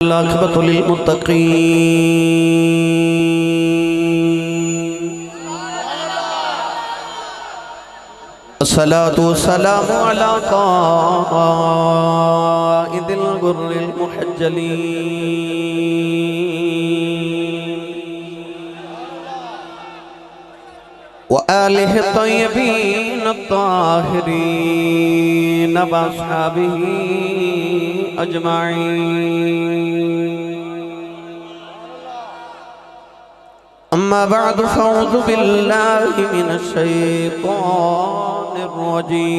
العاقبۃ للمتقین الصلاۃ والسلام علی قائد الغر المحجلین وآلہ الطیبین الطاہرین واصحابہ اجمعین اما بعد فاعوذ باللہ من الشیطان الرجیم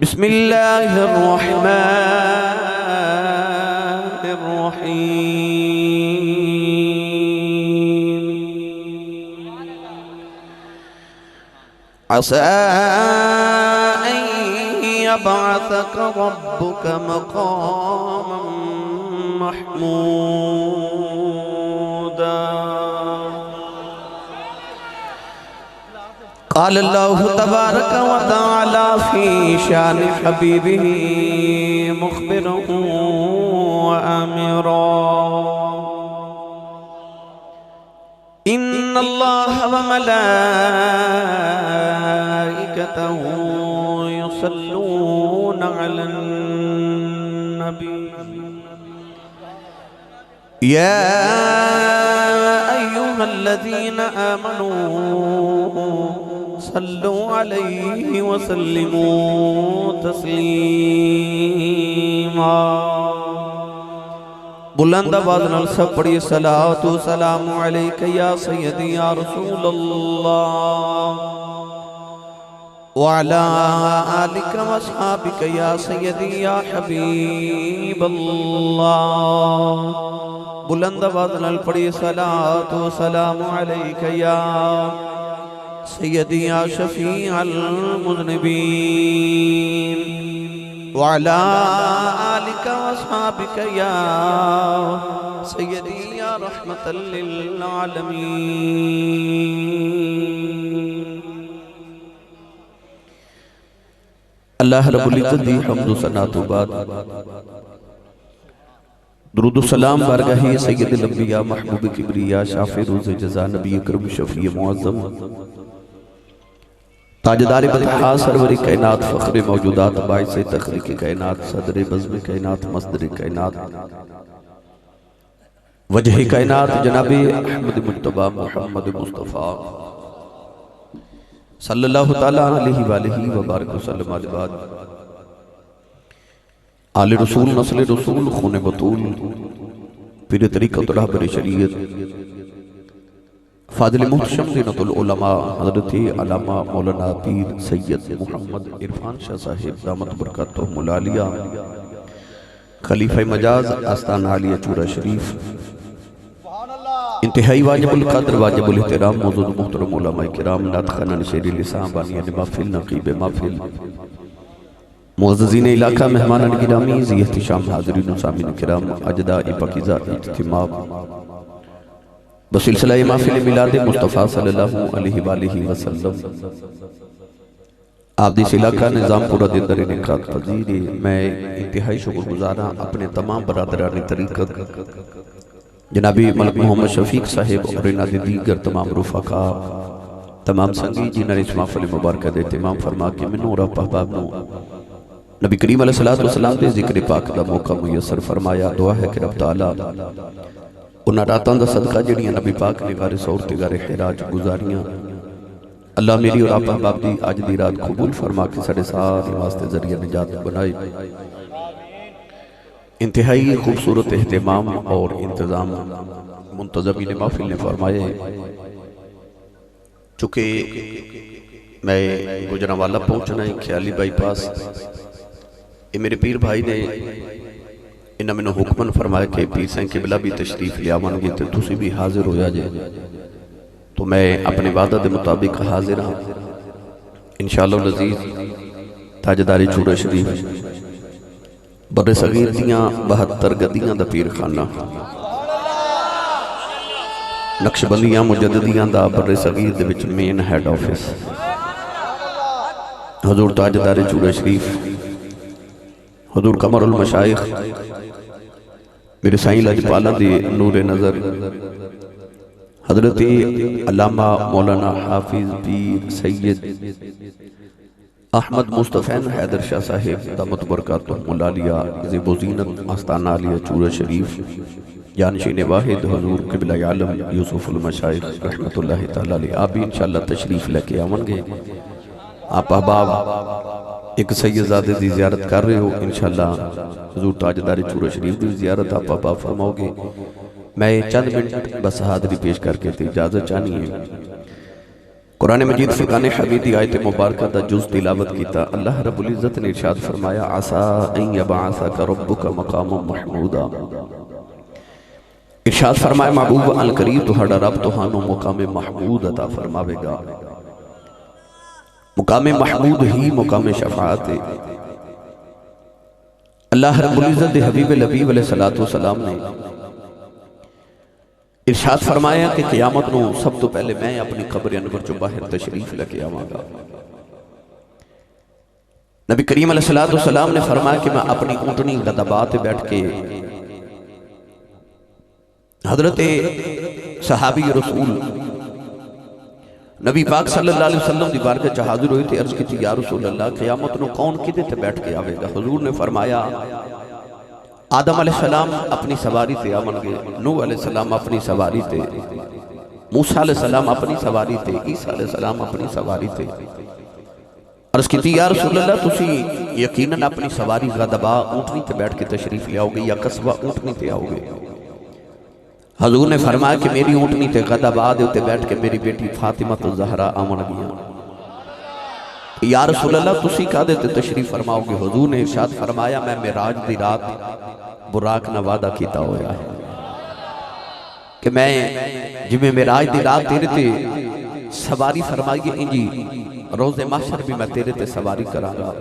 بسم اللہ الرحمن الرحیم عسى أن يبعثك ربك مقاما محمودا قال الله تبارك وتعالى في شان حبيبه مخبرا وآمرا إن الله وملائكته يصلون على النبي يا أيها الذين آمنوا صلوا عليه وسلموا تسليما بلند آواز نال سب پڑھی صلاۃ و سلام علیک یا سیدی یا رسول اللہ وعلا آلک و اصحابک یا سیدی یا حبیب اللہ بلند آواز نال پڑھی صلاۃ و سلام علیک یا سیدی یا شفیع المذنبین وعلى آلك وأصحابك يا سيدي يا رحمة للعالمين اللہ رب العزت دی حمد و ثنا تو بعد درود و سلام بارگاہ سید الانبیاء محبوب کبریا شافع روز جزا نبی اکرم شفیع معظم تاجدار بطحا سرور کائنات فخر موجودات باعث تخلیق کائنات صدر بزم کائنات مصدر کائنات وجہ کائنات جناب احمد مجتبہ محمد مصطفیٰ صلی اللہ تعالیٰ علیہ وآلہ وبارک وسلم آل آل رسول نسل رسول خون بطول پیر طریقہ رہبر شریعت فاضل محتشم زینت العلماء حضرت علامہ مولانا پیر سید محمد عرفان شاہ صاحب دامت برکاتہم العالیہ خلیفہ مجاز آستان عالیہ چورہ شریف انتہائی واجب القدر واجب الاحترام موجود محترم علماء کرام نات خانان شیری لسان بانیان محفل نقیب محفل معززین علاقہ مہمانان گرامی زی احتشام حاضرین و سامین کرام اجداء پاکیزہ اجتماع بسلسلہ محفل میلاد مصطفیٰ صلی اللہ علیہ وآلہ وسلم آپ دیس علاقہ نظام پورا دن در انعقاد پذیر میں انتہائی شکر گزارا اپنے تمام برادران طریقت جنابی ملک محمد شفیق صاحب اور اناد دیگر تمام رفقا تمام سنگی جنہاں اس محفل مبارکہ دے اہتمام فرما کے منو اور احباب نو نبی کریم علیہ السلام دے ذکر پاک دا موقع میسر فرمایا دعا ہے کہ رب تعالیٰ انہاں راتاں دا صدقہ جڑیاں نبی پاک نے غار سور تے غار حراج گزاریاں اللہ میری اور آپ احباب دی آج دی رات قبول فرما کے سڑے سارے واسطے ذریعہ نجات بنائے انتہائی خوبصورت اہتمام اور انتظام منتظمین محفل نے فرمائے چونکہ میں گجرانوالا پہنچنا ہے خیالی بائی پاس یہ میرے پیر بھائی نے انہاں میں حکمن فرمایا کہ پیر سین قبلہ بھی تشریف لیا منگی تو تسی بھی حاضر ہو جائے تو میں اپنے وعدہ دے مطابق حاضر ہوں انشاءاللہ العزیز تاجداری چورہ شریف بر صغیر دیاں 72 گدیاں دا پیر خانہ نقشبندیاں مجددیاں دا بر صغیر دے وچ مین ہیڈ آفس حضور تاجدار چورہ شریف، حضور قمر المشائخ میرے سائیں لاجپالا دے نور نظر حضرت علامہ مولانا حافظ پیر سید احمد مصطفین حیدر شاہ صاحب دامت برکاتہم العالیہ زیب و زینت آستانہ عالیہ چورہ شریف جانشین واحد حضور قبلہ عالم یوسف المشائخ رحمت اللہ تعالیٰ علیہ، آپ بھی انشاءاللہ تشریف لے کے آون گے۔ آپ احباب ایک سید زادے دی زیارت کر رہے ہو، انشاءاللہ حضور تاجدار چورہ شریف دی زیارت آپ احباب فرماؤ گے۔ میں چند منٹ بس حاضری پیش کر کے اجازت چاہنی ہے۔ قرآن مجید فرقان حمیدی آیت مبارکہ دا جز تلاوت کیتا، اللہ رب العزت نے ارشاد فرمایا عَسَىٰ أَن يَبْعَثَكَ رَبُّكَ مَقَامًا مَحْمُودًا، ارشاد فرمایا محبوب القریب تہاڈا رب تہانوں مقام محمود عطا فرماوے گا۔ مقام محمود ہی مقام شفاعت ہے۔ اللہ رب العزت دے حبیب لبیب علیہ السلام نے ارشاد فرمایا کہ قیامت نو سب تو پہلے میں اپنی قبر انور جو باہر تشریف لے آواں گا۔ نبی کریم علیہ السلام نے فرمایا کہ میں اپنی اونٹنی غضبات بیٹھ کے حضرت صحابی رسول نبی پاک صلی اللہ علیہ وسلم دی بارگاہ چ حاضر ہوئے تھے، عرض کی تھی یا رسول اللہ قیامت نو کون کدے تے بیٹھ کے آوے گا؟ حضور نے فرمایا آدم علیہ السلام اپنی سواری تے آون گے، نوح علیہ السلام اپنی سواری تے، موسیٰ علیہ السلام اپنی سواری تے، عیسیٰ علیہ السلام اپنی سواری تے۔ عرض کی تھی یا رسول اللہ تسی یقیناً اپنی سواری غضبا اونٹنی تے بیٹھ کے تشریف لے آؤ گے یا قصبہ اونٹنی تے آؤ گے؟ حضور نے فرمایا کہ میری اونٹنی تے غضبا دے تے بیٹھ کے میری بیٹی فاطمہ الزہرا آون گیا۔ یا رسول اللہ تسی کہا دیتے تشریف فرماؤ گے؟ حضور نے ارشاد فرمایا میں معراج دی رات براق نہ وعدہ کیتا ہویا ہے کہ میں جب میں معراج دی رات تیرے تے سواری فرمائیے انجی روز محشر بھی میں تیرے تے سواری کراں گا۔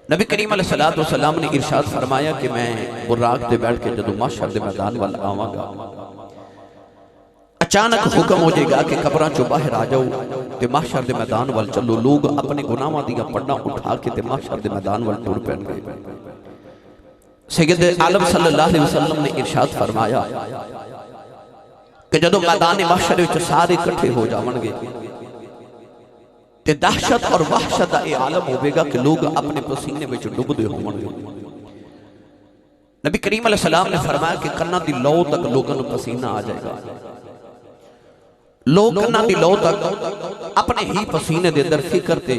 نبی کریم علیہ السلام نے ارشاد فرمایا کہ میں براق دے بیٹھ کے جدو محشر دے میدان والا آواں گا، اچانک حکم ہو جائے گا کہ قبراں چو باہر آ جاؤ تے محشر دے میدان وال چلو، لوگ اپنے گناہاں دیا پڑھنا اٹھا کے تے محشر دے میدان وال ٹر پین گئے۔ سید عالم صلی اللہ علیہ وسلم نے ارشاد فرمایا کہ جدو میدان محشر وچ سارے اکٹھے ہو جاون گے تے دہشت اور وحشت دا عالم ہوے گا کہ لوگ اپنے پسینے وچ ڈوبدے ہون گے۔ نبی کریم علیہ السلام نے فرمایا کہ کنا دی لو تک لوگوں نوں پسینہ آ جائے گا، لوگ کنا دی لو تک اپنے ہی پسینے دے در فکر تے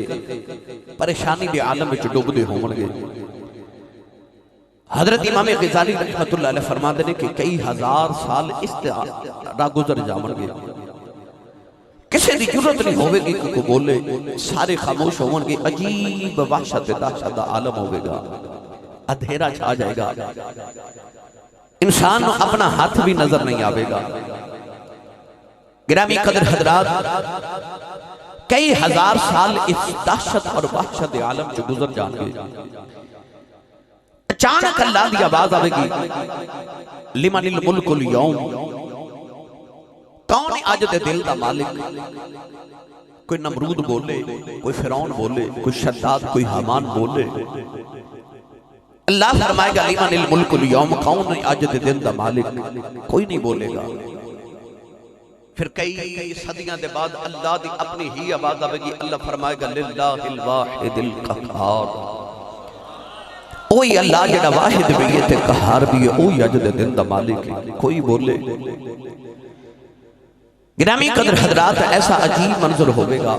پریشانی دے عالم وچ ڈوبدے ہون گے۔ حضرت امام غزالی رحمت اللہ علیہ فرماتے ہیں کہ کئی ہزار سال اس طرح گزر جاون گے، کسی دی جرت نہیں ہوئے گی کہ بولے، سارے خاموش ہون گے، عجیب وحشت دہشت دا عالم ہوئے گا، اندھیرا چھا جائے گا، انسان اپنا ہاتھ بھی نظر نہیں آوے گا۔ گرامی قدر حضرات کئی ہزار سال اس دہشت اور وحشت عالم جو گزر جان گے، اچانک اللہ دی آواز آوے گی لمن الملک اليوم، کون آج دے دل دا مالک؟ کوئی نمرود بولے، کوئی فرعون بولے، کوئی شداد، کوئی حامان بولے، اللہ فرمائے گا لمن الملک اليوم، کون آج دے دل دا مالک؟ کوئی نہیں بولے گا۔ پھر کئی صدیاں دے بعد اللہ دی اپنی ہی آواز آوے گی، اللہ فرمائے گا للہ الواحد القہار، اوہی اللہ جڑا واحد بھی ہے تے قہار بھی ہے، اوہی اج دے دن دا مالک ہے، کوئی بولے۔ گرامی قدر حضرات ایسا عجیب منظر ہوئے گا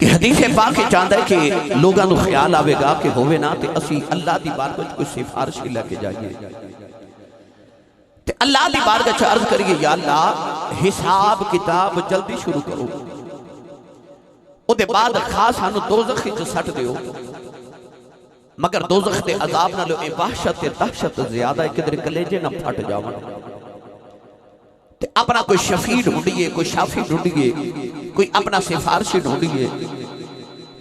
کہ حدیث پاک چاہتا ہے کہ لوگاں نو خیال آوے گا کہ ہوئے نا تے اسی اللہ دی بارگاہ کوئی سفارش لے کے جائیے تے اللہ دی بارگاہ عرض کریے یا اللہ حساب کتاب جلدی شروع کرو، او دے بعد خاص ہانو دوزخ جو سٹ دیو، مگر دوزخ دے عذاب نہ لو اے وحشت دہشت زیادہ ہے کدھر کلیجے نہ پھٹ جاون تے اپنا کوئی شفیع ڈھونڈیے، کوئی شافی ڈھونڈیے، کوئی اپنا سفارشی ڈھونڈیے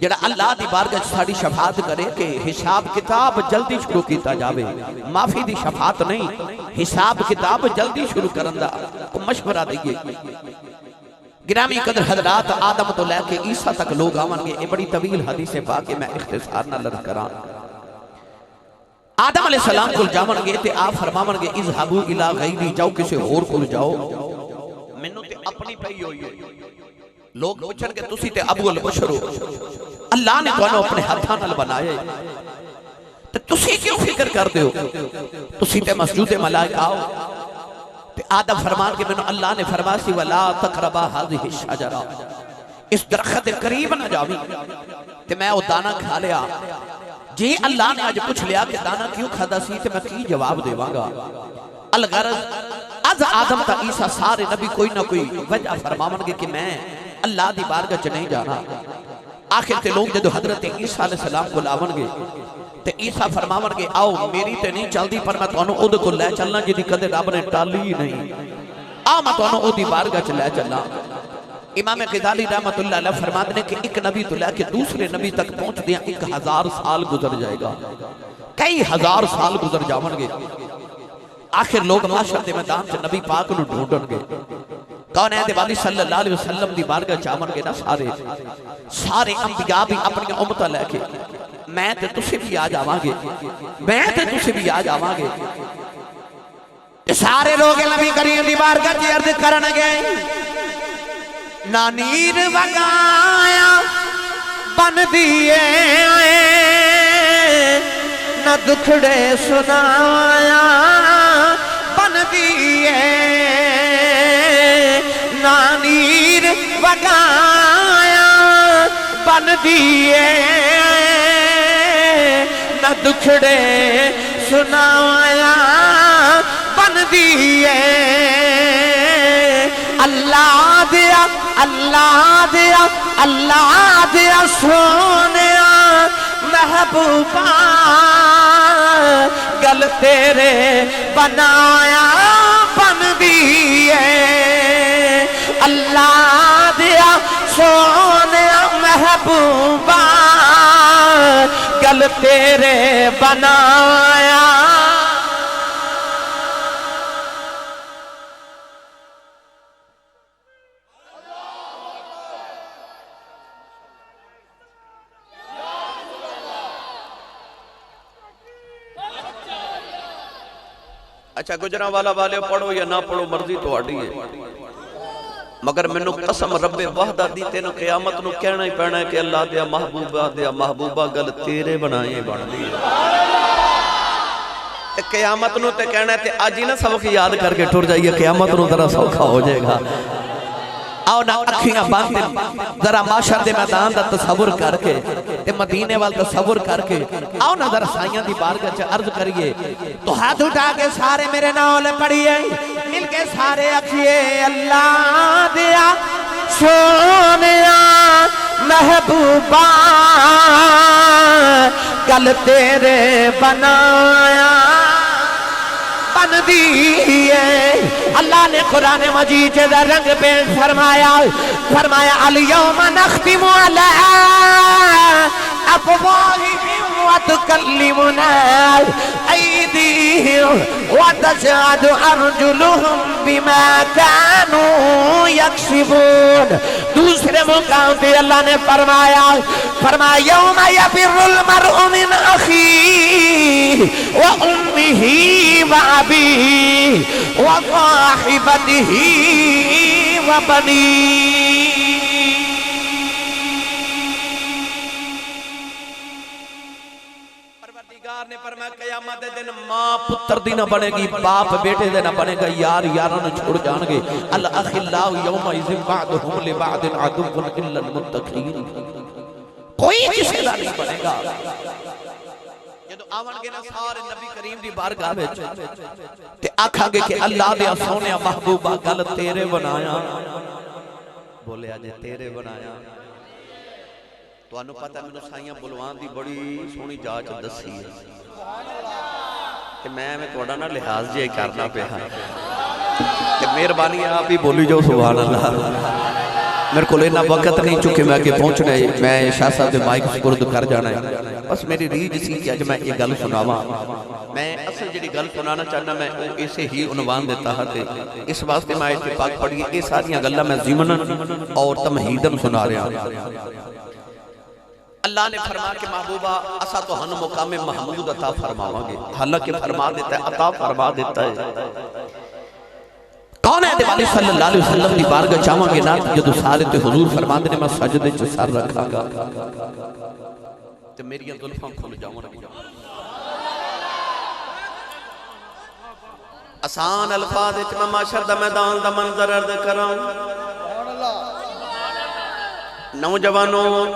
جڑا اللہ دی بارگاہ ساڑی شفاعت کرے کہ حساب کتاب جلدی شروع کیتا جاوے، معافی دی شفاعت نہیں، حساب کتاب جلدی شروع کرندہ کو مشورہ دیئے۔ گرامی قدر حضرات، آدم تو لے کے عیسیٰ تک لوگ آون گے، یہ بڑی طویل حدیث پاک میں اختصار نہ لرز کران۔ آدم علیہ السلام کو جاون گے تے آپ فرماون گے اذهبوا الى غیری، جاؤ کسی اور کو جاؤ، منو تے اپنی پئی ہوئی ہے۔ لوگ پوچھن گے تسی تے ابو البشر ہو، اللہ نے تانوں اپنے ہاتھاں نال بنائے تے تسی کیوں فکر کردے ہو؟ تسی تے مسجود ملائکہ ہو۔ تے آدم فرمان کے منو اللہ نے فرمایا سی وَلَا تَقْرَبَا هَذِهِ الشَّجَرَةَ، اس درخت دے قریب نہ جاوی تے میں وہ دانا کھا لیا۔ جی اللہ نے آج پوچھ لیا کہ دانا کیوں کھادا سی تے میں کی جواب دے واں گا؟ الغرض از آدم تا عیسیٰ سارے نبی کوئی نہ کوئی وجہ فرماون گے کہ میں اللہ دی بارگاہ چ نہیں جانا۔ آخر تے لوگ جدو حضرت عیسیٰ علیہ السلام کو لاون گے تے عیسیٰ فرماون گے آؤ میری تے نہیں چلدی پر میں تانوں اودے کو لے چلنا جدی کدے رب نے ٹالی ہی نہیں، آ میں تانوں اودی بارگاہ چ لے چلنا۔ امام غزالی رحمت اللہ علیہ فرماتے ہیں کہ ایک نبی تو لے کے دوسرے نبی تک پہنچ دیا 1000 سال گزر جائے گا، کئی ہزار سال گزر جاون گے۔ آخر لوگ معاشر دے میدان سے نبی پاک نو ڈھونڈن گے، کون ہے والی صلی اللہ علیہ وسلم دی بارگاہ چاون گے نا سارے انبیاء بھی اپنی امتہ لے کے، میں تے تسی بھی آ جاواں گے، میں تے تسی بھی آ جاواں گے۔ سارے لوگ نبی کریم دی بارگاہ چ عرض کرن گے نہ نیر وگایا بن دیے نہ دکھڑے سنایا بن دیے، نہ نیر وگایا بن دیے نہ دکھڑے سنایا بن دیے، اللہ دیا اللہ دیا اللہ دیا سونیا محبوبہ گل تیرے بنایا بن دیے، اللہ دیا سونیا محبوبہ گل تیرے بنایا۔ اچھا گجرہ والا والے پڑھو یا نہ پڑھو مرضی تو آڑی ہے، مگر میں نو قسم رب وحدہ دی تینو قیامت نو کہنا ہی پڑھنا ہے کہ اللہ دیا محبوبہ گل تیرے بنائیں بڑھ دی۔ قیامت نو تے کہنا ہے تے آج ہی نہ سبق یاد کر کے ٹھور جائیے، قیامت نو ذرا سوکھا ہو جائے گا۔ آؤ نا اکھیاں باندھیں ذرا معاشر دے میدان دا تصور کر کے تے مدینے وال تصور کر کے آؤ نا ذرا سائیاں دی بارگاہ چ عرض کریے تو ہاتھ اٹھا کے سارے میرے نال پڑھیے مل کے سارے اکھیے اللہ دیا سونیا محبوبہ گل تیرے بنایا بن دیئے۔ اللہ نے قرآن مجید کے رنگ پہ فرمایا الیوم نختم علی افواہہم وتکلمنا ایدیہم وتشہد ارجلہم بما کانوا یکسبون۔ دوسرے مقام پہ اللہ نے فرمایا یوم یفر المرء من اخیہ وامہ وابیہ وصاحبتہ وبنیہ۔ پروردگار نے فرمایا قیامت دن ماں پتر دی نہ بنے گی، باپ بیٹے دے نہ بنے گا، یار یاراں نو چھوڑ جان گے۔ الاخلاء یومئذ بعضهم لبعض عدو الا المتقین، کوئی کسی دا نہیں بنے گا۔ جدو آون گے نا سارے نبی کریم دی بارگاہ وچ تے آکھاں گے کہ اللہ دے سونیا محبوبہ گل تیرے بنایا، بولے آجے تیرے بنایا۔ تو انہوں پتہ میں سائیاں بلوان دی بڑی سونی جاچ دسی ہے کہ میں توڑا نا لحاظ جے کرنا پہ ہاں کہ مہربانی آپ ہی بولی جو سبحان اللہ۔ میرے کو لینا وقت نہیں چکے میں کہ پہنچنے میں شاہ صاحب دے مائک سپرد کر جانا ہے۔ بس میری ریج سی کہ اج میں یہ گل سناواں میں اصل جڑی گل سنانا چاہنا میں اسے ہی عنوان دیتا ہے اس واسطے میں اتفاق پڑھی یہ ساری گلاں میں ضمناً اور تمہیداً سنا رہا ہوں اللہ نے فرما کہ محبوبہ اسا تو ہن مقام محمود عطا فرماواں گے حالانکہ فرما دیتا ہے عطا فرما دیتا ہے کون ہے دیوالی صلی اللہ علیہ وسلم دی بارگاہ چاہواں گے نا جدو سارے تے حضور فرما دے میں سجدے چ سر رکھاں گا تے میری زلفاں کھل جاون گی آسان الفاظ وچ میں معاشر دا میدان دا منظر عرض کراں نوجوانوں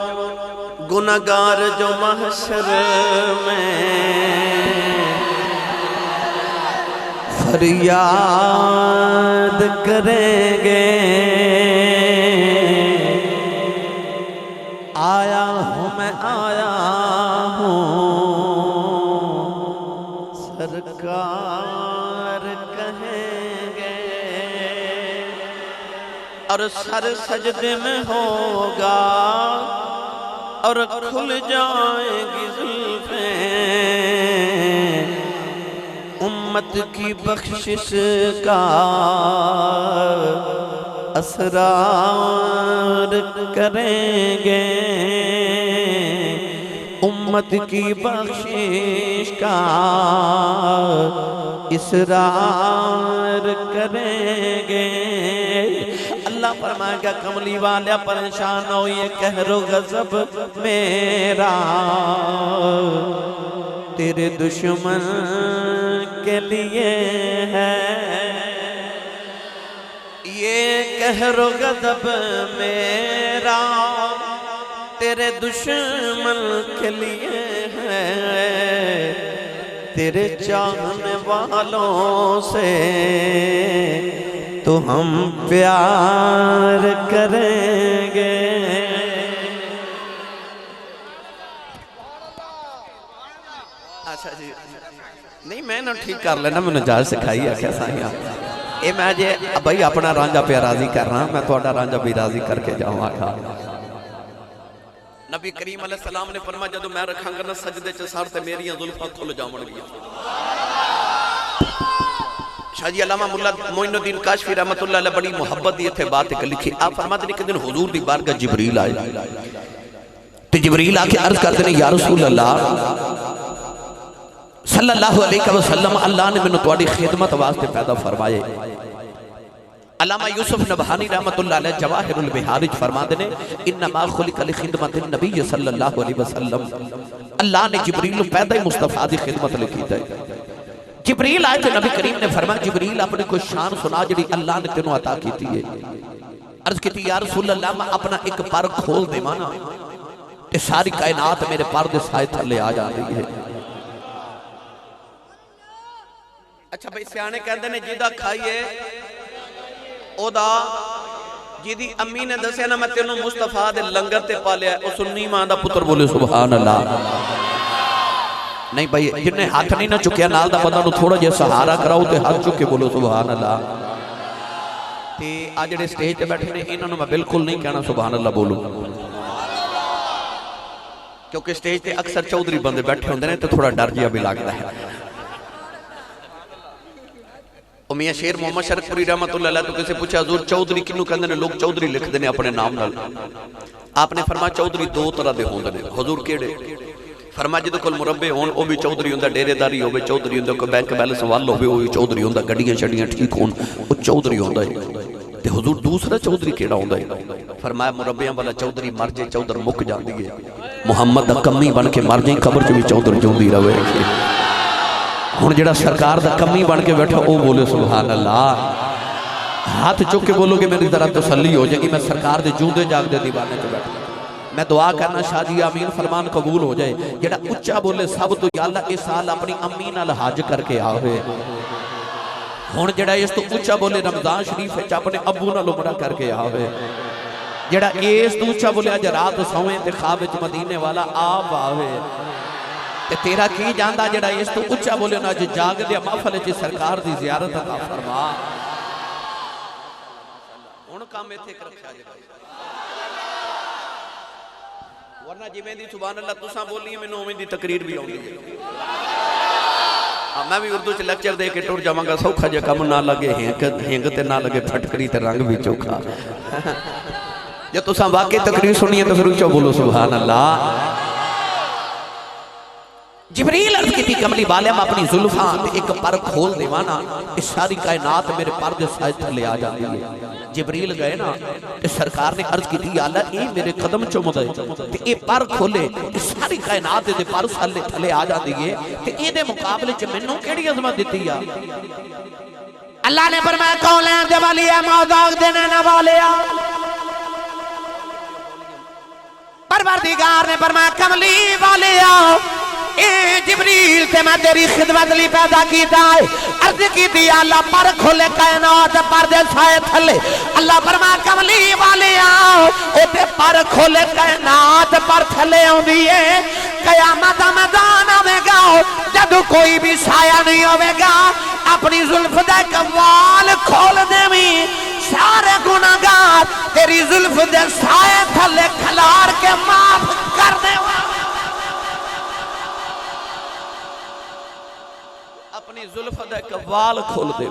گناہگار جو محشر میں فریاد کریں گے آیا ہوں میں آیا ہوں سرکار کہیں گے اور سر سجدے میں ہوگا اور کھل جائیں گی زلفیں امت کی بخشش کا اسرار کریں گے امت کی بخشش کا اسرار کریں گے اللہ فرمائے گا کملی والا پریشان ہو یہ قہر و غضب میرا تیرے دشمن کے لیے ہے یہ قہر و غضب میرا تیرے دشمن کے لیے ہے تیرے چاہنے والوں سے تو ہم پیار کریں گے اچھا جی نہیں میں نہ ٹھیک کر لینا میں نے جاج سکھائی ہے کیسا ہی اے میں جے بھائی اپنا رانجہ پہ راضی کر رہا ہوں میں تو اڈا رانجہ بھی راضی کر کے جاؤں آکھا نبی کریم علیہ السلام نے فرمایا جدو میں رکھاں گا نا سجدے چ سر تے میری زلفاں کھل جاون گیا شاہ جی علامہ مولا معین الدین کاشفی رحمت اللہ علیہ بڑی محبت دی تھے بات ایک لکھی آپ فرماتے ہیں کہ دن حضور دی بارگاہ جبریل آئے تو جبریل آ کے عرض کرتے ہیں یا رسول اللہ صلی اللہ علیہ وسلم اللہ نے میں نے تواڈی خدمت واسطے پیدا فرمائے علامہ یوسف نبہانی رحمت اللہ علیہ جواہر البحارج فرما دینے انما خلق لخدمت النبی صلی اللہ علیہ وسلم اللہ نے جبریل پیدا ہی مصطفیٰ دی خدمت لکھی تھے جبریل آئے تو نبی کریم نے فرمایا جبریل اپنے کو شان سنا جڑی اللہ نے تینوں عطا کی تھی عرض کی تھی یا رسول اللہ میں اپنا ایک پر کھول دے مانا کہ ساری کائنات میرے پر دے سائے تھلے آ جا رہی ہے اچھا بھئی سیانے کہندے نے جیدہ کھائیے او دا جیدی امی نے دسے نا میں تینوں مصطفیٰ دے لنگر تے پالیا ہے او سنی ماں دا پتر بولے سبحان اللہ نہیں بھائی جنہیں ہاتھ نہیں نہ چکیا نال دا بندہ نو تھوڑا جے سہارا کراؤ تے ہاتھ چکے بولو سبحان اللہ تے آج جڑے سٹیج تے بیٹھے نے انہوں نے میں بالکل نہیں کہنا سبحان اللہ بولو کیونکہ سٹیج تے اکثر چودھری بندے بیٹھے ہوندے نے تو تھوڑا ڈر جیا بھی لگتا ہے میاں شیر محمد شرک پوری رحمت اللہ علیہ تو کسے پوچھا حضور چودھری کنو کہندے نے لوگ چودھری لکھ دینے اپنے نام نال آپ نے فرمایا چودھری دو طرح دے ہوندے نے حضور کیڑے فرمایا جدو کل مربے ہون او بھی چودھری ہوندہ ڈیرے داری ہوئے چودھری ہوندہ کوئی بینک بیلنس وال ہوئے وہ بھی چودھری ہوندہ گڑیاں شڑیاں ٹھیک ہون وہ چودھری ہوندہ ہے تے حضور دوسرا چودھری کیڑا ہوندہ ہے فرمایا مربیاں والا چودھری مر جائے چودھر مک جان دیئے محمد دا کمی بن کے مر جائیں قبر جو بھی چودھر جوندی روے ہون جڑا سرکار دا کمی بن کے بیٹھا او بولے سبحان اللہ ہاتھ چک کے بولو کہ میری طرح تسلی ہو جائے گی میں سرکار دے جوندے جاگ دے دیوانے تو بیٹھا میں دعا کرنا شاہ جی آمین فرمان قبول ہو جائے جڑا اچھا بولے سب تو یا اللہ اس سال اپنی امین الحاج کر کے آوے ہون جڑا اس تو اچھا بولے رمضان شریف ہے اپنے ابو نہ لمڑا کر کے آوے جڑا اس تو اچھا بولے آج رات سوئیں تے خواب مدینے والا آپ آوے تے تیرا کی جاندہ جڑا اس تو اچھا بولے نا جو جاگ دیا محفل جی سرکار دی زیارت عطا فرما ہن کام ایتھے کر رکھیا جائے ورنہ جی میں دی سبحان اللہ تساں بولی میں نویں دی تقریر بھی آؤں گی میں بھی اردو چ لیکچر دے کے ٹور جاواں گا سوکھا جے کم نہ لگے ہینگ تے نہ لگے پھٹکری تے رنگ بھی چوکھا جب تساں واقعی تقریر سنیے تو ضرور چو بولو سبحان اللہ جبریل عرض کی تھی کملی والے میں اپنی زلفاں ایک پر کھول دیوانا اس ساری کائنات میرے پر دے سائے تھلے آ جاتی ہے جبریل گئے نا اس سرکار نے عرض کی تھی یا اللہ اے میرے قدم چوم دے تے اے پر کھولے اس ساری کائنات دے پر سالے تھلے آ جاتی ہے تے اے دے مقابلے چ مینوں کیڑی عظمت دتی ہے اللہ نے فرمایا کولیں دے والی ہے موذاق دینے نہ والیا پروردگار نے فرمایا کملی والیا اے جبریل تے میں تیری خدمت لی پیدا کیتا ہے عرض کی دی اللہ پر کھولے کائنات پر دے سائے تھلے اللہ فرمایا کملی والے آؤ او تے پر کھولے کائنات پر تھلے ہوں دیئے قیامت میدان آوے گا جدو کوئی بھی سایہ نہیں ہوئے گا اپنی ظلف دے کوال کھول دے میں سارے گناہگار تیری ظلف دے سائے تھلے کھلار کے معاف کر دے اپنی ظلف دے کوال کھول دے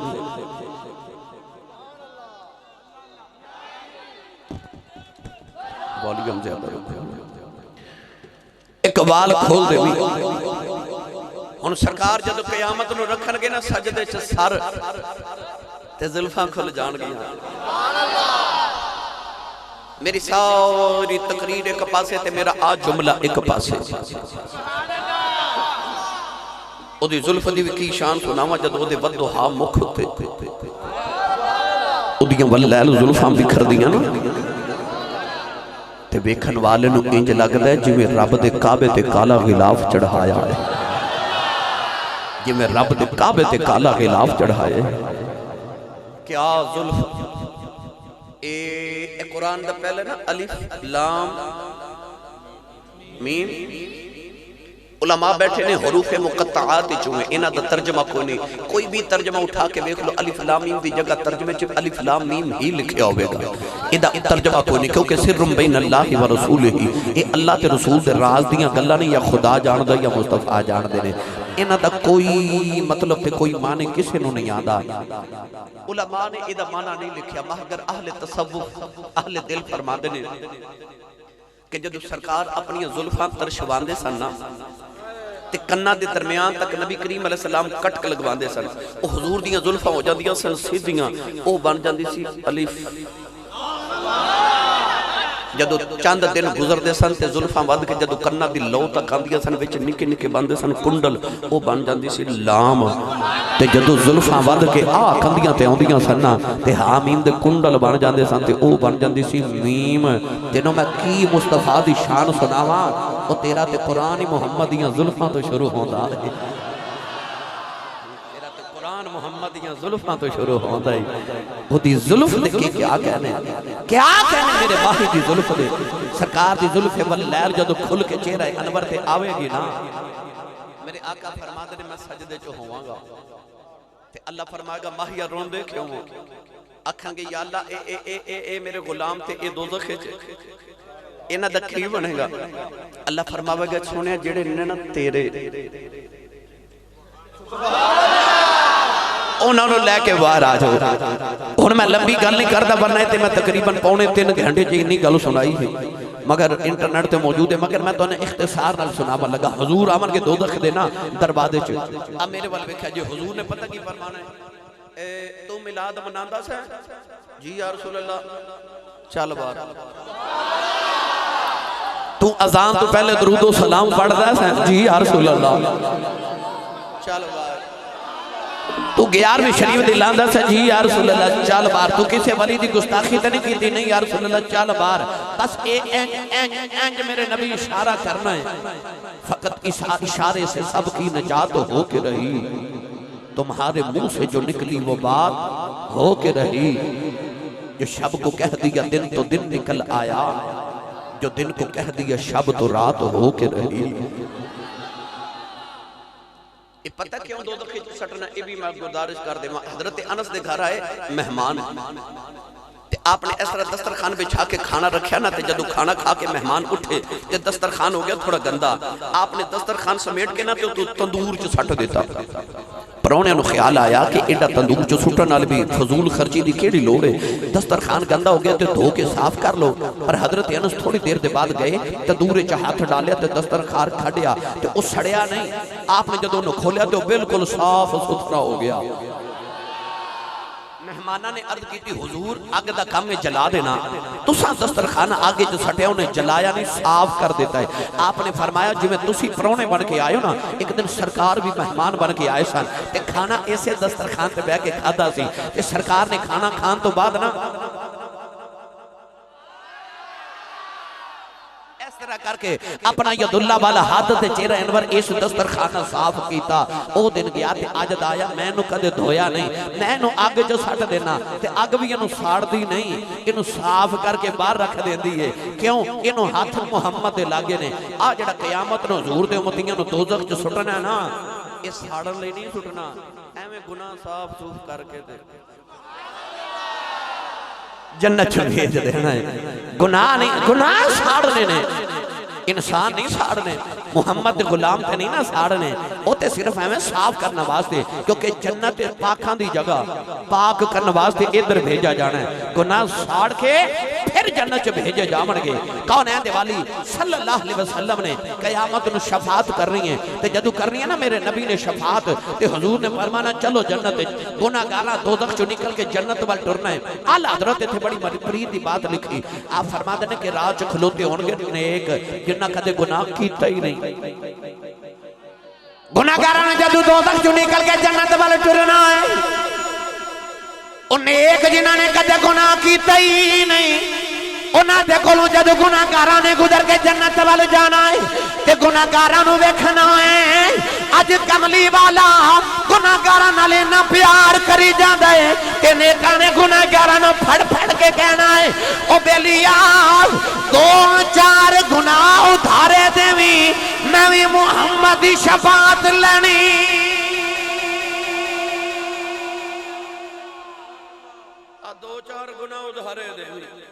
والیوم زیادہ ایک کوال کھول دے ہن سرکار جدو قیامت نو رکھن گے نا سجدے چ سر تے زلفاں کھل جان گیا میری ساری تقریر ایک پاسے تے میرا آج جملہ ایک پاسے او دی ظلف دی کی شان سناوا جد او دے ودھا مکھ تے او دیاں واللیل ظلفاں بکھر دیاں نا تے ویکھن والے نو انج لگدا ہے جویں رب دے کعبے تے کالا غلاف چڑھایا ہے جویں رب دے کعبے تے کالا غلاف چڑھایا ہے کیا ظلف اے قرآن دا پہلے نا الف لام میم علماء بیٹھے نے حروف مقطعات چوئے انہا دا ترجمہ کوئی نہیں کوئی بھی ترجمہ اٹھا کے دیکھ لو الف لام میم دی جگہ ترجمے چپ الف لام میم ہی لکھیا ہوئے گا ادھا ترجمہ کوئی نہیں کیونکہ سرم بین اللہ و رسول ہی اے اللہ تے رسول دے راز دیاں گلہ نہیں یا خدا جان دا یا مصطفیٰ جان دے نے انہا دا کوئی مطلب تے کوئی معنی کسے نو نہیں آدھا علماء نے ادھا معنی نہیں لکھیا مہگر اہل تصوف اہل دل فرما دینے کہ جدو سرکار اپنی ظلفاں ترشوان دے سننا تے کنہ دے درمیان تک نبی کریم علیہ السلام کٹک لگوان دے سن او حضور دیاں ظلفاں ہو جاندیاں سن سیدھیاں او بن جاندی سی الف جدو چاند دن گزر دے سن تے ظلفاں ود کے جدو کنہ دی لو تک آندیاں سن وچ نکے نکے بندے سن کنڈل او بن جاندی سی لام تے جدو ظلفاں ود کے کندیاں تے آندیاں سن تے حامیم دے کنڈل بن جاندے سن تے او بن جاندی سی میم جنوں میں کی مصطفیٰ دی شان سناواں او تیرا تے قرآن محمد دیاں ظلفاں تو شروع ہوندا ہے محمد دیاں ظلفاں تو شروع ہوندہ ہے وہ دی ظلف دے کے کیا کہنے میرے باہی دی ظلف دے سرکار دی ظلف واللیل جدو کھل کے چہرہ انور تے آوے گی نا میرے آقا فرما دے میں سجدے چو ہوں گا تے اللہ فرمائے گا ماہیہ رون دے کیوں اکھاں گے یا اللہ اے میرے غلام تے اے دوزخے چے اینا دکھی بنے گا اللہ فرمائے گا چھونے جڑے ننا تیرے انہوں نے لے کے باہر آ جاؤ انہوں میں لمبی گل نہیں کردہ بنائے تھے میں تقریباً 3.5 گھنٹے جینی گل سنائی ہے مگر انٹرنیٹ تے موجود ہے مگر میں تو انہیں اختصار نال سناوا لگا حضور آمن کے دوزخ دینا دروازے چ اب میرے والے ویکھیا جی حضور نے پتہ کی فرمانا ہے تو میلاد مناندا سے جی یا رسول اللہ چل بار تو اذان تو پہلے درود و سلام پڑھدا ہے جی یا رسول اللہ چل بار تو 11ویں شریف دی لاندہ سے جی یا رسول اللہ چال بار تو کسے ولی دی گستاخی تے نہیں کی تھی نہیں یا رسول اللہ چال بار بس اینج میرے نبی اشارہ کرنا ہے فقط اس اشارے سے سب کی نجات ہو کے رہی تمہارے منہ سے جو نکلی وہ بات ہو کے رہی جو شب کو کہہ دیا دن تو دن نکل آیا جو دن کو کہہ دیا شب تو رات ہو کے رہی یہ پتہ کیوں دو دخی سٹنا یہ بھی میں گزارش کر دے حضرت انس دے گھر آئے مہمان تے آپ نے اس طرح دسترخوان بچھا کے کھانا رکھیا نا تے جدو کھانا کھا کے مہمان اٹھے تے دسترخوان ہو گیا تھوڑا گندا، آپ نے دسترخوان سمیٹ کے نا تے تو تندور چ سٹ دیتا۔ پراؤنے نو خیال آیا کہ ایڈا تندور چ سٹن نال بھی فضول خرچی دی کیڑی لوڑ ہے، دسترخوان گندا ہو گیا تے دھو کے صاف کر لو۔ پر حضرت انس تھوڑی دیر دے بعد گئے تندور چ ہاتھ ڈالیا تے دسترخوان کھڈیا تے او سڑیا نہیں، آپ نے جدو انہوں کھولیا تے بالکل صاف ستھرا ہو گیا۔ مہمانہ نے عرض کی تھی حضور آگے دا کام میں جلا دینا، تساں دسترخوان آگے جو سٹے انہیں جلایا نہیں صاف کر دیتا ہے۔ آپ نے فرمایا جو میں تسی پرونے بن کے آئے ہو نا، ایک دن سرکار بھی مہمان بن کے آئے سن تے کھانا ایسے دسترخوان تے بیٹھ کے کھادا سی تے سرکار نے کھانا کھان تو بعد نا اس طرح کر کے اپنا ید اللہ والا ہاتھ تے چہرہ انور اس دسترخوان صاف کیتا۔ او دن گیا تے اجد آیا میں نو کدے دھویا نہیں، میں نو اگ جو سٹ دینا تے اگ بھی انو ساڑ دی نہیں، انو صاف کر کے باہر رکھ دین دیئے۔ کیوں؟ انو ہاتھ محمد دے لاگے نے۔ آ جڑا قیامت نو حضور دے امتیاں نو دوزخ جو سٹنا ہے نا، اس ساڑن لے نہیں سٹنا، ایویں گناہ صاف صوف کر کے دے جنت چھو بھیج دینا ہے۔ گناہ نہیں، گناہ ساڑنے نے، انسان نہیں ساڑنے، محمد غلام تے نہیں نا ساڑنے، وہ تے صرف ہمیں صاف کرنا واسطے، کیونکہ جنت پاکان دی جگہ پاک کرنا واسطے ادھر بھیجا جانا ہے۔ گناہ ساڑ کے پھر جنت چھو بھیجے جامن گے۔ کون ہے دیوالی صلی اللہ علیہ وسلم نے قیامت نے شفاعت کر رہی ہیں، تے جدو کر رہی ہیں نا میرے نبی نے شفاعت، تے حضور نے فرمانا چلو جنت، گناہ گارا دوزخ چو نکل کے جنت وال ٹرنا ہے۔ اعلی حضرت تھے بڑی مرید دی بات لکھی، آپ فرما دینے کہ راہ چ کھلوتے ہونگے نیک جنہ کدے گناہ کیتا ہی نہیں۔ گناہ گارا جدو دوزخ چو نکل کے جنت وال ٹرنا ہے، ان ایک جنہ نے کدے گناہ کیتا ہی نہیں، انہاں دے کولوں جدو گناہ گاراں نے گزر کے جنت وال جانا ہے تے گناہ گاراں نو ویکھنا ہے۔ اج کملی والا گناہ گاراں نال نہ پیار کری جاندا ہے تے نیکاں نے گناہ گاراں نو پھڑ پھڑ کے کہنا ہے او بیلیا دو چار گناہ ادھارے دیویں میں بھی محمد دی شفاعت لینی۔ دو چار گناہ ادھارے دیویں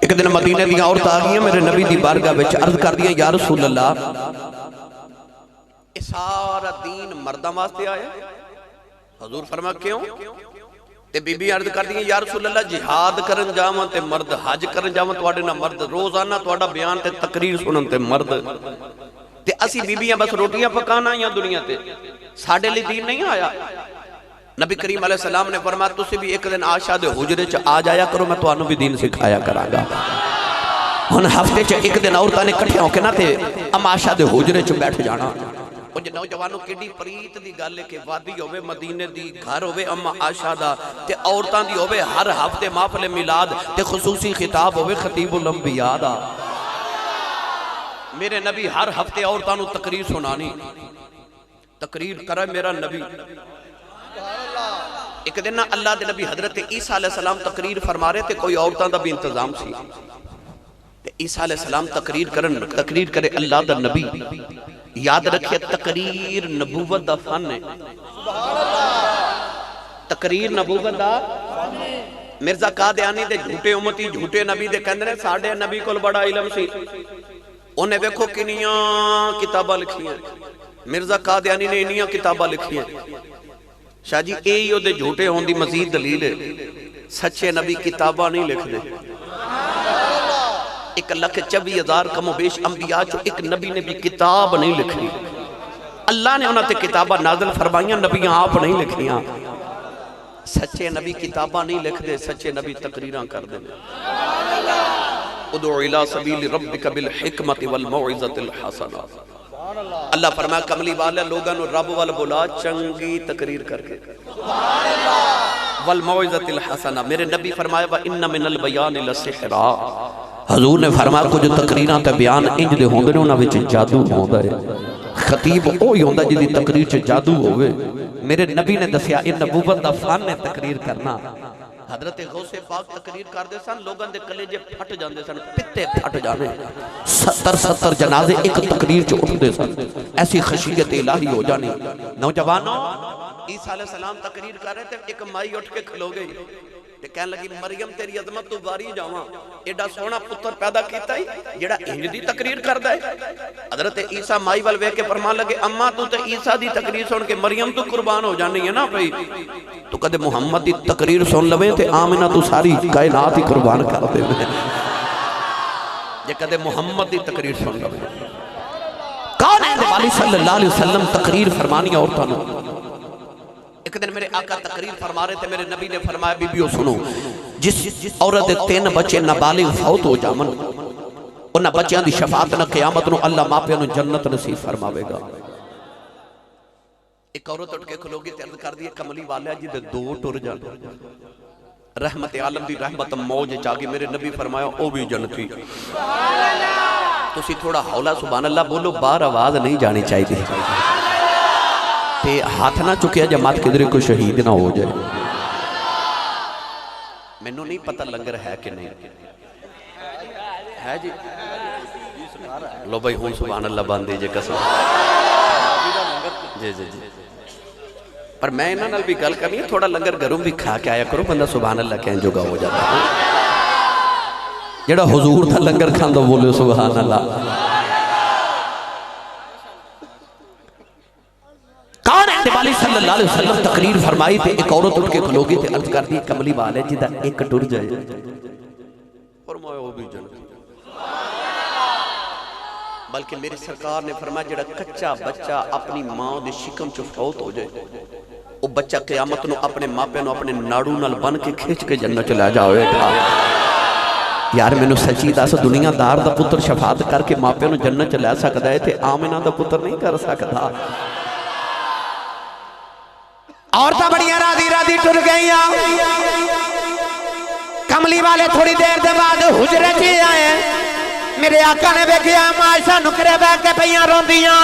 ایک دن مدینے دیا عورت آ گئی میرے نبی دی بارگاہ وچ عرض کر دیا یا رسول اللہ سارا دین مرداں واسطے آیا؟ حضور فرما کیوں؟ تے بی بی عرض کر دیا یا رسول اللہ جہاد کرن جاواں تے مرد، حج کرن جاواں تواڈے نہ مرد، روزانہ تواڈا بیان تے تقریر سنن تے مرد، تے اسی بی بیاں بس روٹیاں پکانا یا دنیا تے ساڈے لئی دین نہیں آیا؟ نبی کریم علیہ السلام نے فرمایا تسی بھی ایک دن عائشہ دے حجرے چ آ جایا کرو میں تانوں بھی دین سکھایا کراں گا۔ ہن ہفتے چ ایک دن عورتاں نے اکٹھے ہو کے نہ تے عائشہ دے حجرے چ بیٹھ جانا۔ او جے نوجوانوں کیڈی پریت دی گل ہے کہ وادی ہوے مدینے دی گھر ہوے اما عائشہ دا تے عورتاں دی ہوے ہر ہفتے محفل میلاد تے خصوصی خطاب ہوے خطیب الانبیاء دا۔ میرے نبی ہر ہفتے عورتاں نو تقریر سنانی، تقریر کرے میرا نبی۔ ایک دن اللہ دے نبی حضرت عیسیٰ علیہ السلام تقریر فرما رہے تھے، کوئی عورتاں دا بھی انتظام سی۔ عیسیٰ علیہ السلام تقریر کرے اللہ دا نبی، یاد رکھئے تقریر نبوت دا فن ہے، تقریر نبوت دا۔ مرزا قادیانی دے جھوٹے امتی جھوٹے نبی دے کہندے نے ساڈے نبی کول بڑا علم سی، انہیں دیکھو کنیاں کتاباں لکھی ہیں، مرزا قادیانی نے انیاں کتاباں لکھی ہیں۔ شاہ جی اے او دے جھوٹے ہون دی مزید دلیل ہے، سچے نبی کتاباں نہیں لکھ دے۔ 1,24,000 کم و بیش انبیاء جو ایک نبی نے بھی کتاب نہیں لکھی، اللہ نے انہاں تے کتاباں نازل فرمائیاں، نبیاں آپ نہیں لکھیاں۔ سچے نبی کتاباں نہیں لکھ دے، سچے نبی تقریراں کر دے۔ ادعو الی سبیل ربک بالحکمت والموعظۃ الحسنہ۔ اللہ فرمایا کملی والے لوگاں نو رب وال بلا چنگی تقریر کر کے، والموعظۃ الحسنہ۔ میرے نبی فرمایا وَإِنَّ مِنَ الْبَيَانِ لَسِحْرًا، حضور نے فرمایا کچھ تقریراں تے بیان انج دے ہوندے نے انہاں وچ جادو ہوندا ہے خطیب وہی ہوندا جدی تقریر چ جادو ہوئے میرے نبی نے دسیا یہ نبوت دا فن ہے تقریر کرنا حضرت غوث پاک تقریر کردے سن لوگاں دے کلیجے پھٹ جاندے سن پتے پھٹ جانے 70 جنازے ایک تقریر چ اٹھدے سن ایسی خشیت الہی ہو جانی نوجوانوں عیسیٰ علیہ السلام تقریر کر رہے تھے ایک مائی اٹھ کے کھلو گئی تے کہنے لگی مریم تیری عظمت تو باری جاواں ایڈا سونا پتر پیدا کیتا ہی جڑا انج دی تقریر کردا ہے حضرت عیسیٰ مائی ول ویکھ کے فرمان لگے اما تو تے عیسیٰ دی تقریر سن کے مریم تو قربان ہو جانی ہے نا بھئی تو کدے محمد دی تقریر سن لویں تے آمنہ تو ساری کائنات ہی قربان کر دے جے کدے محمد دی تقریر سن لویں کون ہے والی صلی اللہ علیہ وسلم تقریر فرمانی عورتاں نوں ایک دن میرے آقا تقریر فرما رہے تھے میرے نبی نے فرمایا بی بیو سنو جس عورت 3 بچے نابالغ فوت ہو جامن انہاں بچیاں دی شفاعت نہ قیامت نو اللہ ماپیاں نو جنت نصیب فرماوے گا ایک عورت اٹھ کے کھلوگی تے عرض کر دی کملی والا جی دے 2 ٹر جان رحمت عالم دی رحمت موج چاگی میرے نبی فرمایا او بھی جنتی سبحان اللہ تسی تھوڑا حولا سبحان اللہ بولو باہر آواز نہیں جانی چاہیے تے ہاتھ نہ چکیا جماعت کدھر کوئی شہید نہ ہو جائے میں نو نہیں پتہ لنگر ہے کہ نہیں ہے جی لو بھائی ہون سبحان اللہ باندھے جے قسم جی جی جی پر میں انہاں نال بھی گل کرنی ہے تھوڑا لنگر گھروں بھی کھا کے آیا کرو بندہ سبحان اللہ کہیں جوگا ہو جاتا ہے جڑا حضور تھا لنگر کھاندہ بولے سبحان اللہ کون ہے والی صلی اللہ علیہ وسلم تقریر فرمائی تھے ایک عورت اٹھ کے کھلوگی تھے عرض کر دی کملی والے جدہ ایک ٹر جائے فرمایا وہ بھی جنت بلکہ میرے سرکار نے فرمایا جڑا کچا بچہ اپنی ماں دے شکم چ فوت ہو جائے وہ بچہ قیامت نو اپنے ماں پہ نو اپنے ناڑو نال بن کے کھینچ کے جنت چلا جاوے گا یار میں نو سچی دس دنیا دار دا پتر شفاعت کر کے ماں پہ نو جنت چلا سکتا ہے تے آمنہ دا پتر نہیں کر سکتا عورتاں بڑیاں راضی ٹر گئی کملی والے تھوڑی دیر دے بعد حجرے چی آئے میرے آقا نے بیکھیا معاشہ نکرے بیٹھ کے پیاں روندیاں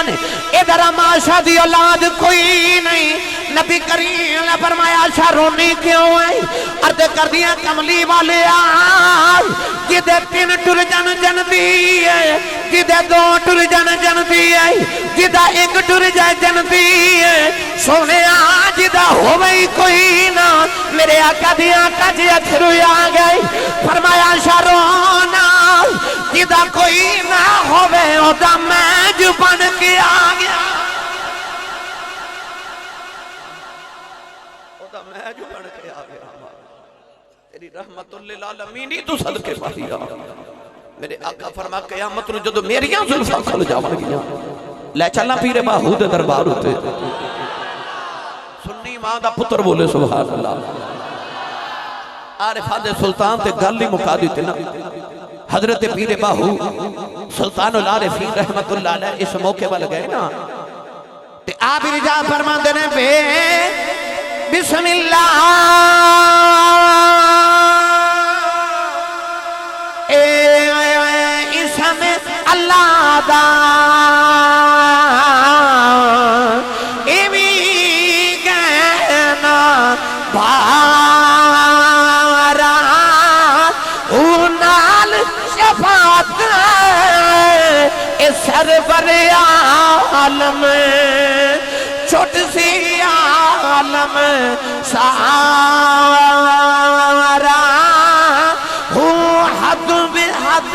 ادھر معاشہ دی اولاد کوئی نہیں نبی کریم نے فرمایا عائشہ رونی کیوں ہے عرض کر دیا کملی والے آج جدے 3 ٹر جن جن دی ہے جدے 2 ٹر جن جن دی ہے جدہ 1 ٹر جائے جن دی ہے سونے آج جدہ ہوئی کوئی نہ میرے آقا دیا کجی اتھرو آ گئی فرمایا عائشہ رونا جدہ کوئی نہ ہوئے ہوتا میں جو بن کے آ گیا ہوتا میں جو بن کے آ گیا تیری رحمت للعالمینی تو صدقے پایا میرے آقا فرما قیامت نو جدو میریاں ظلفہ کھل جاون گیا لے چلنا پیرے باہود دربار ہوتے سنی ماں دا پتر بولے سبحان اللہ عارفہ دے سلطان تے گل ہی مکا دیتے نا حضرت پیر باہو سلطان العارفین رحمت اللہ علیہ اس موقع والے گئے نا تے آپ رجا فرمان دینے پہ بسم اللہ اسم اللہ دا ایمی گہنا بھارا اونال شفاعت سرور عالم چھوٹ سی عالم سارا ہوں حد بحد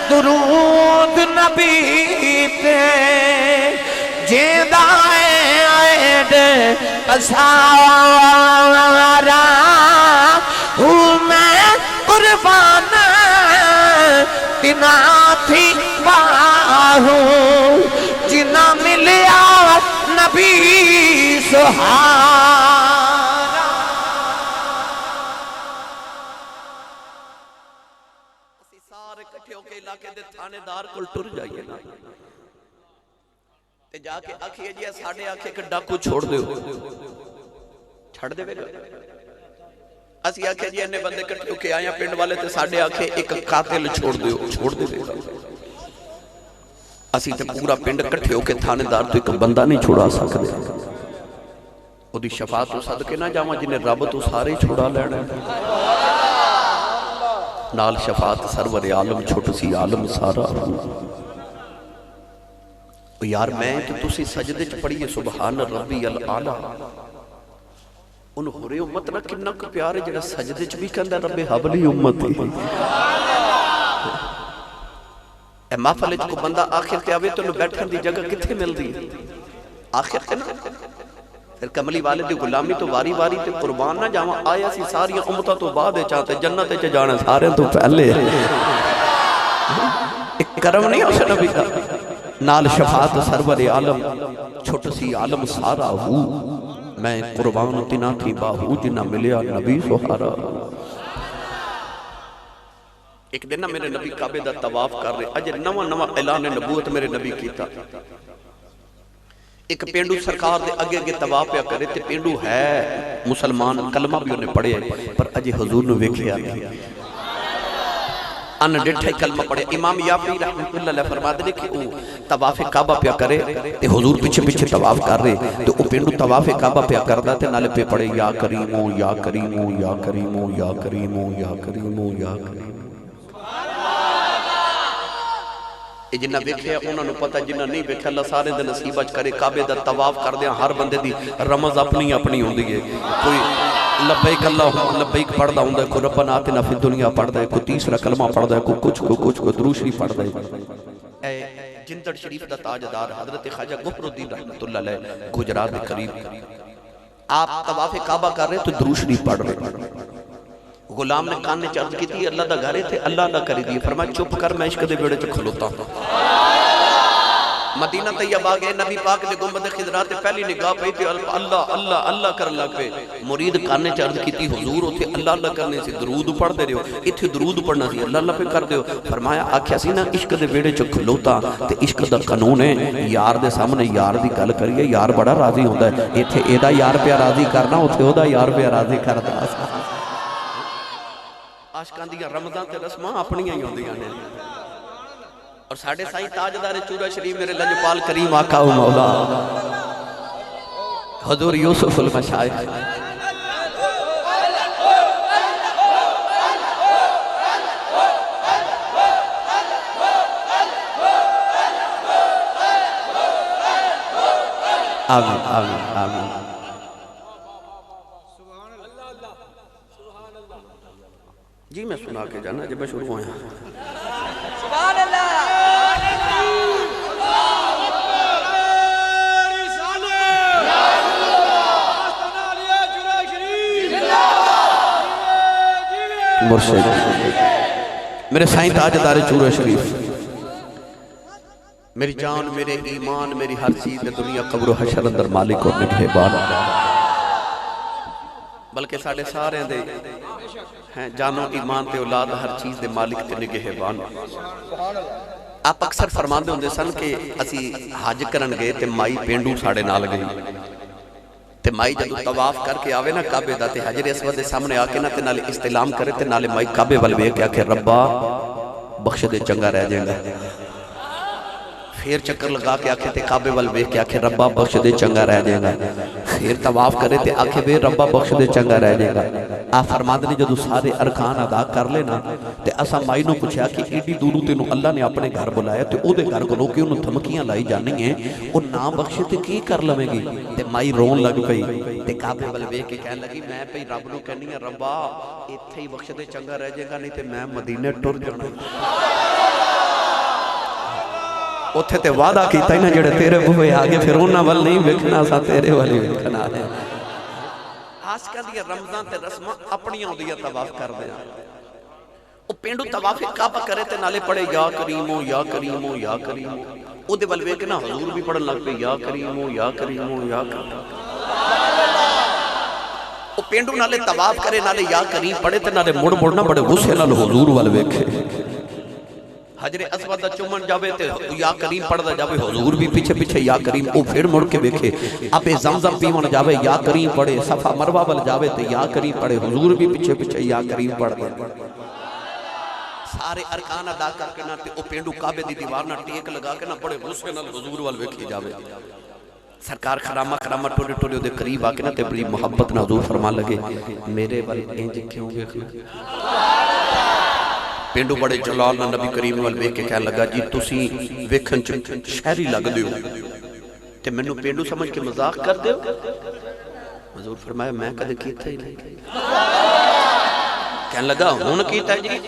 درود نبی پہ جیدہ ایڈ پسارا ہوں میں قربان تنا تھی باہو جنا ملیا نبی سہارا اسی سارے کٹھے ہو کے علاقے دے تھانے دار کل ٹر جائیے نا تے جا کے آکھئے جی ساڑھے آکھے کہ ڈاکو چھوڑ دے ہو چھڑ دے گا اسی آکھے جی انہیں بندے کٹھے ہو کے آیا پنڈ والے تے ساڑھے آکھے ایک قاتل چھوڑ دے اسی تے پورا پنڈ کٹھے ہو کے تھانے دار تو ایک بندہ نہیں چھوڑا سکتے وہ دی شفاعت تو صدقے نہ جاواں جنہیں رب تو سارے چھوڑا لینا نال شفاعت سرور عالم چھوٹ سی عالم سارا یار میں تو تسی سجدے چ پڑھیے سبحان ربی العالی ان ہورے امت نہ کنہ کو پیارے جنہیں سجدے چ بھی کہندہ رب حبلی امتی اے محفل کو بندہ آخر تے آوے تو انہوں بیٹھن دی جگہ کتھے مل دی آخر تے نا پھر کملی والے دی غلامی تو واری واری تے قربان نہ جاواں آیا سی ساری امتہ تو بعد چاہتے جنت چ جانا سارے تو پہلے ایک کرم نہیں ہو نبی کا نال شفاعت سرور عالم چھوٹ سی عالم سارا ہوں میں قربان تینا تھی باہو جنہ ملیا نبی سہارا ایک دن میرے نبی کعبے دا طواف کر رہے اجے نواں اعلان نبوت میرے نبی کیتا ایک پینڈو سرکار دے اگے اگے طواف پیا کرے تے پینڈو ہے مسلمان کلمہ بھی انہیں پڑھے پر اجے حضور نے ویکھیا ان ڈٹھے کلمہ پڑھے امام یافعی رحمت اللہ علیہ فرماتے ہیں کہ وہ طواف کعبہ پیا کرے تے حضور پیچھے پیچھے طواف کر رہے تے وہ پینڈو طواف کعبہ پیا کردا تے نالے پہ پڑھے یا کریمو یا کریمو یا کریمو یا کریمو یا کریمو یا کریمو جنہ ویکھے انہوں نے پتہ جنہ نہیں ویکھے اللہ سارے دے نصیب اچ کرے کعبے دا طواف کر دیا ہر بندے دی رمض اپنی اپنی ہوندی ہے کوئی لبیک اللہ لبیک پڑھدا ہوندا ہے کوئی ربنا آتنا فی الدنیا پڑھدا ہے کوئی تیسرا کلمہ پڑھدا ہے کوئی کچھ کوئی درود شریف پڑھدا ہے اے جندڑ شریف دا تاجدار حضرت خواجہ غفر الدین رحمت اللہ علیہ گجرات دے قریب آپ طواف کعبہ کر رہے تو درود شریف پڑھ رہے غلام نے کان نے چرچ کی تھی اللہ دا گھرے تھے اللہ اللہ کری دی فرمایا چپ کر میں عشق دے بیڑے چ کھلوتا ہوں مدینہ طیبہ گئے نبی پاک دے گنبد خضرات پہلی نگاہ پہ تھی اللہ اللہ اللہ کر لگ پہ مرید کان نے چرچ کی تھی حضور ہوتے اللہ اللہ کرنے سے درود پڑھ دے رہے ہو اتھے درود پڑھنا سی اللہ اللہ پہ کر دے ہو فرمایا آکھیا سی نا عشق دے بیڑے چ کھلوتا تے عشق دا قانون ہے یار دے سامنے یار دی گل کریے یار بڑا راضی ہوندا ہے ایتھے ایدا یار پہ راضی کرنا اوتھے اودا یار پہ راضی کردا عاشقان دیا رمضان تے رسماں اپنیاں ہی ہوندیاں نے اور ساڑھے سائیں تاجدار چورہ شریف میرے لجپال کریم آقا و مولا حضور یوسف المشائخ آمین آمین آمین جی میں سنا کے جانا جب میں شروع ہویا سبحان اللہ مرشد میرے سائیں تاجدار چورہ شریف میری جان میرے ایمان میری ہر چیز میں دنیا قبر و حشر اندر مالک اور نگہبان بلکہ ساڑھے سارے دے ہیں جانو ایمان تے اولاد ہر چیز دے مالک تے نگہبان آپ اکثر فرمان دے ہوندے سن کہ اسی حج کرن گئے تے مائی پینڈو ساڑھے نال گئی تے مائی جدو طواف کر کے آوے نا کعبے دا تے حجر اسود دے سامنے آکے نا تے نالے استعلام کرے تے نالے مائی کعبے والوے کیا کہ ربا بخش دے چنگا رہ جائیں گا پھر چکر لگا کے آکھے تے کعبے والوے کیا کہ ربا بخش دے چنگا رہ جائیں گا پھر طواف کرے تے آکھے بے ربا بخش دے چنگا رہ جائیں گا آپ فرماد نے جدو سارے ارکان ادا کر لینا تے اسا مائی نو پوچھا کہ ایڈی دورو تینو اللہ نے اپنے گھر بلایا تے او دے گھر کو لو کے انہوں دھمکیاں لائی جانی ہیں او نام بخشے تے کی کر لویں گی تے مائی رون لگ پئی تے کعبے والوے کے کہنے لگی میں پئی رب نو کہنی ہے ربا ایتھے ہی بخش دے چنگا رہ جائے گا نہیں تے میں مدینے ٹر جانا اتھے تے وعدہ کیتا ہی نا جڑے تیرے بوئے آگے پھر انہاں وال نہیں وکھنا سا تیرے والی وکھنا ہے عاشقاں دیا رمضان تے رسماں اپنیاں ہوندیاں طواف کر دیا او پینڈو طواف کعبہ کرے تے نالے پڑھے یا کریمو یا کریمو یا کریمو او دے ول ویکھ نا حضور بھی پڑھن لگ پے یا کریمو یا کریمو یا کریمو او پینڈو نالے طواف کرے نالے یا کریم پڑھے تے نالے مڑ مڑنا بڑے غصے نال حضور ول ویکھے حجر اسود دا چومن جاوے تے یا کریم پڑھدا جاوے حضور بھی پیچھے پیچھے یا کریم او پھر مڑ کے ویکھے ابے زمزم پیون جاوے یا کریم پڑھے صفا مروہ ول جاوے تے یا کریم پڑھے حضور بھی پیچھے پیچھے یا کریم پڑھدا سارے ارکان ادا کر کے نہ تے او پینڈو کعبے دی دیوار نہ ٹیک لگا کے نہ بڑے غصے نال حضور ول ویکھی جاوے سرکار خرامہ خرامہ ٹولے ٹولے دے قریب آ کے نہ تے بڑی محبت نہ حضور فرما لگے میرے ول انج کیوں ویکھنا پینڈو بڑے جلال نہ نبی کریم وال ویکھ کے کہنے لگا جی تسی ویکھن چ شہری لگ دیو تے مینوں پینڈو سمجھ کے مذاق کر دیو حضور فرمایا میں کدے کیتا ہی نہیں کہنے لگا ہن کیتا جی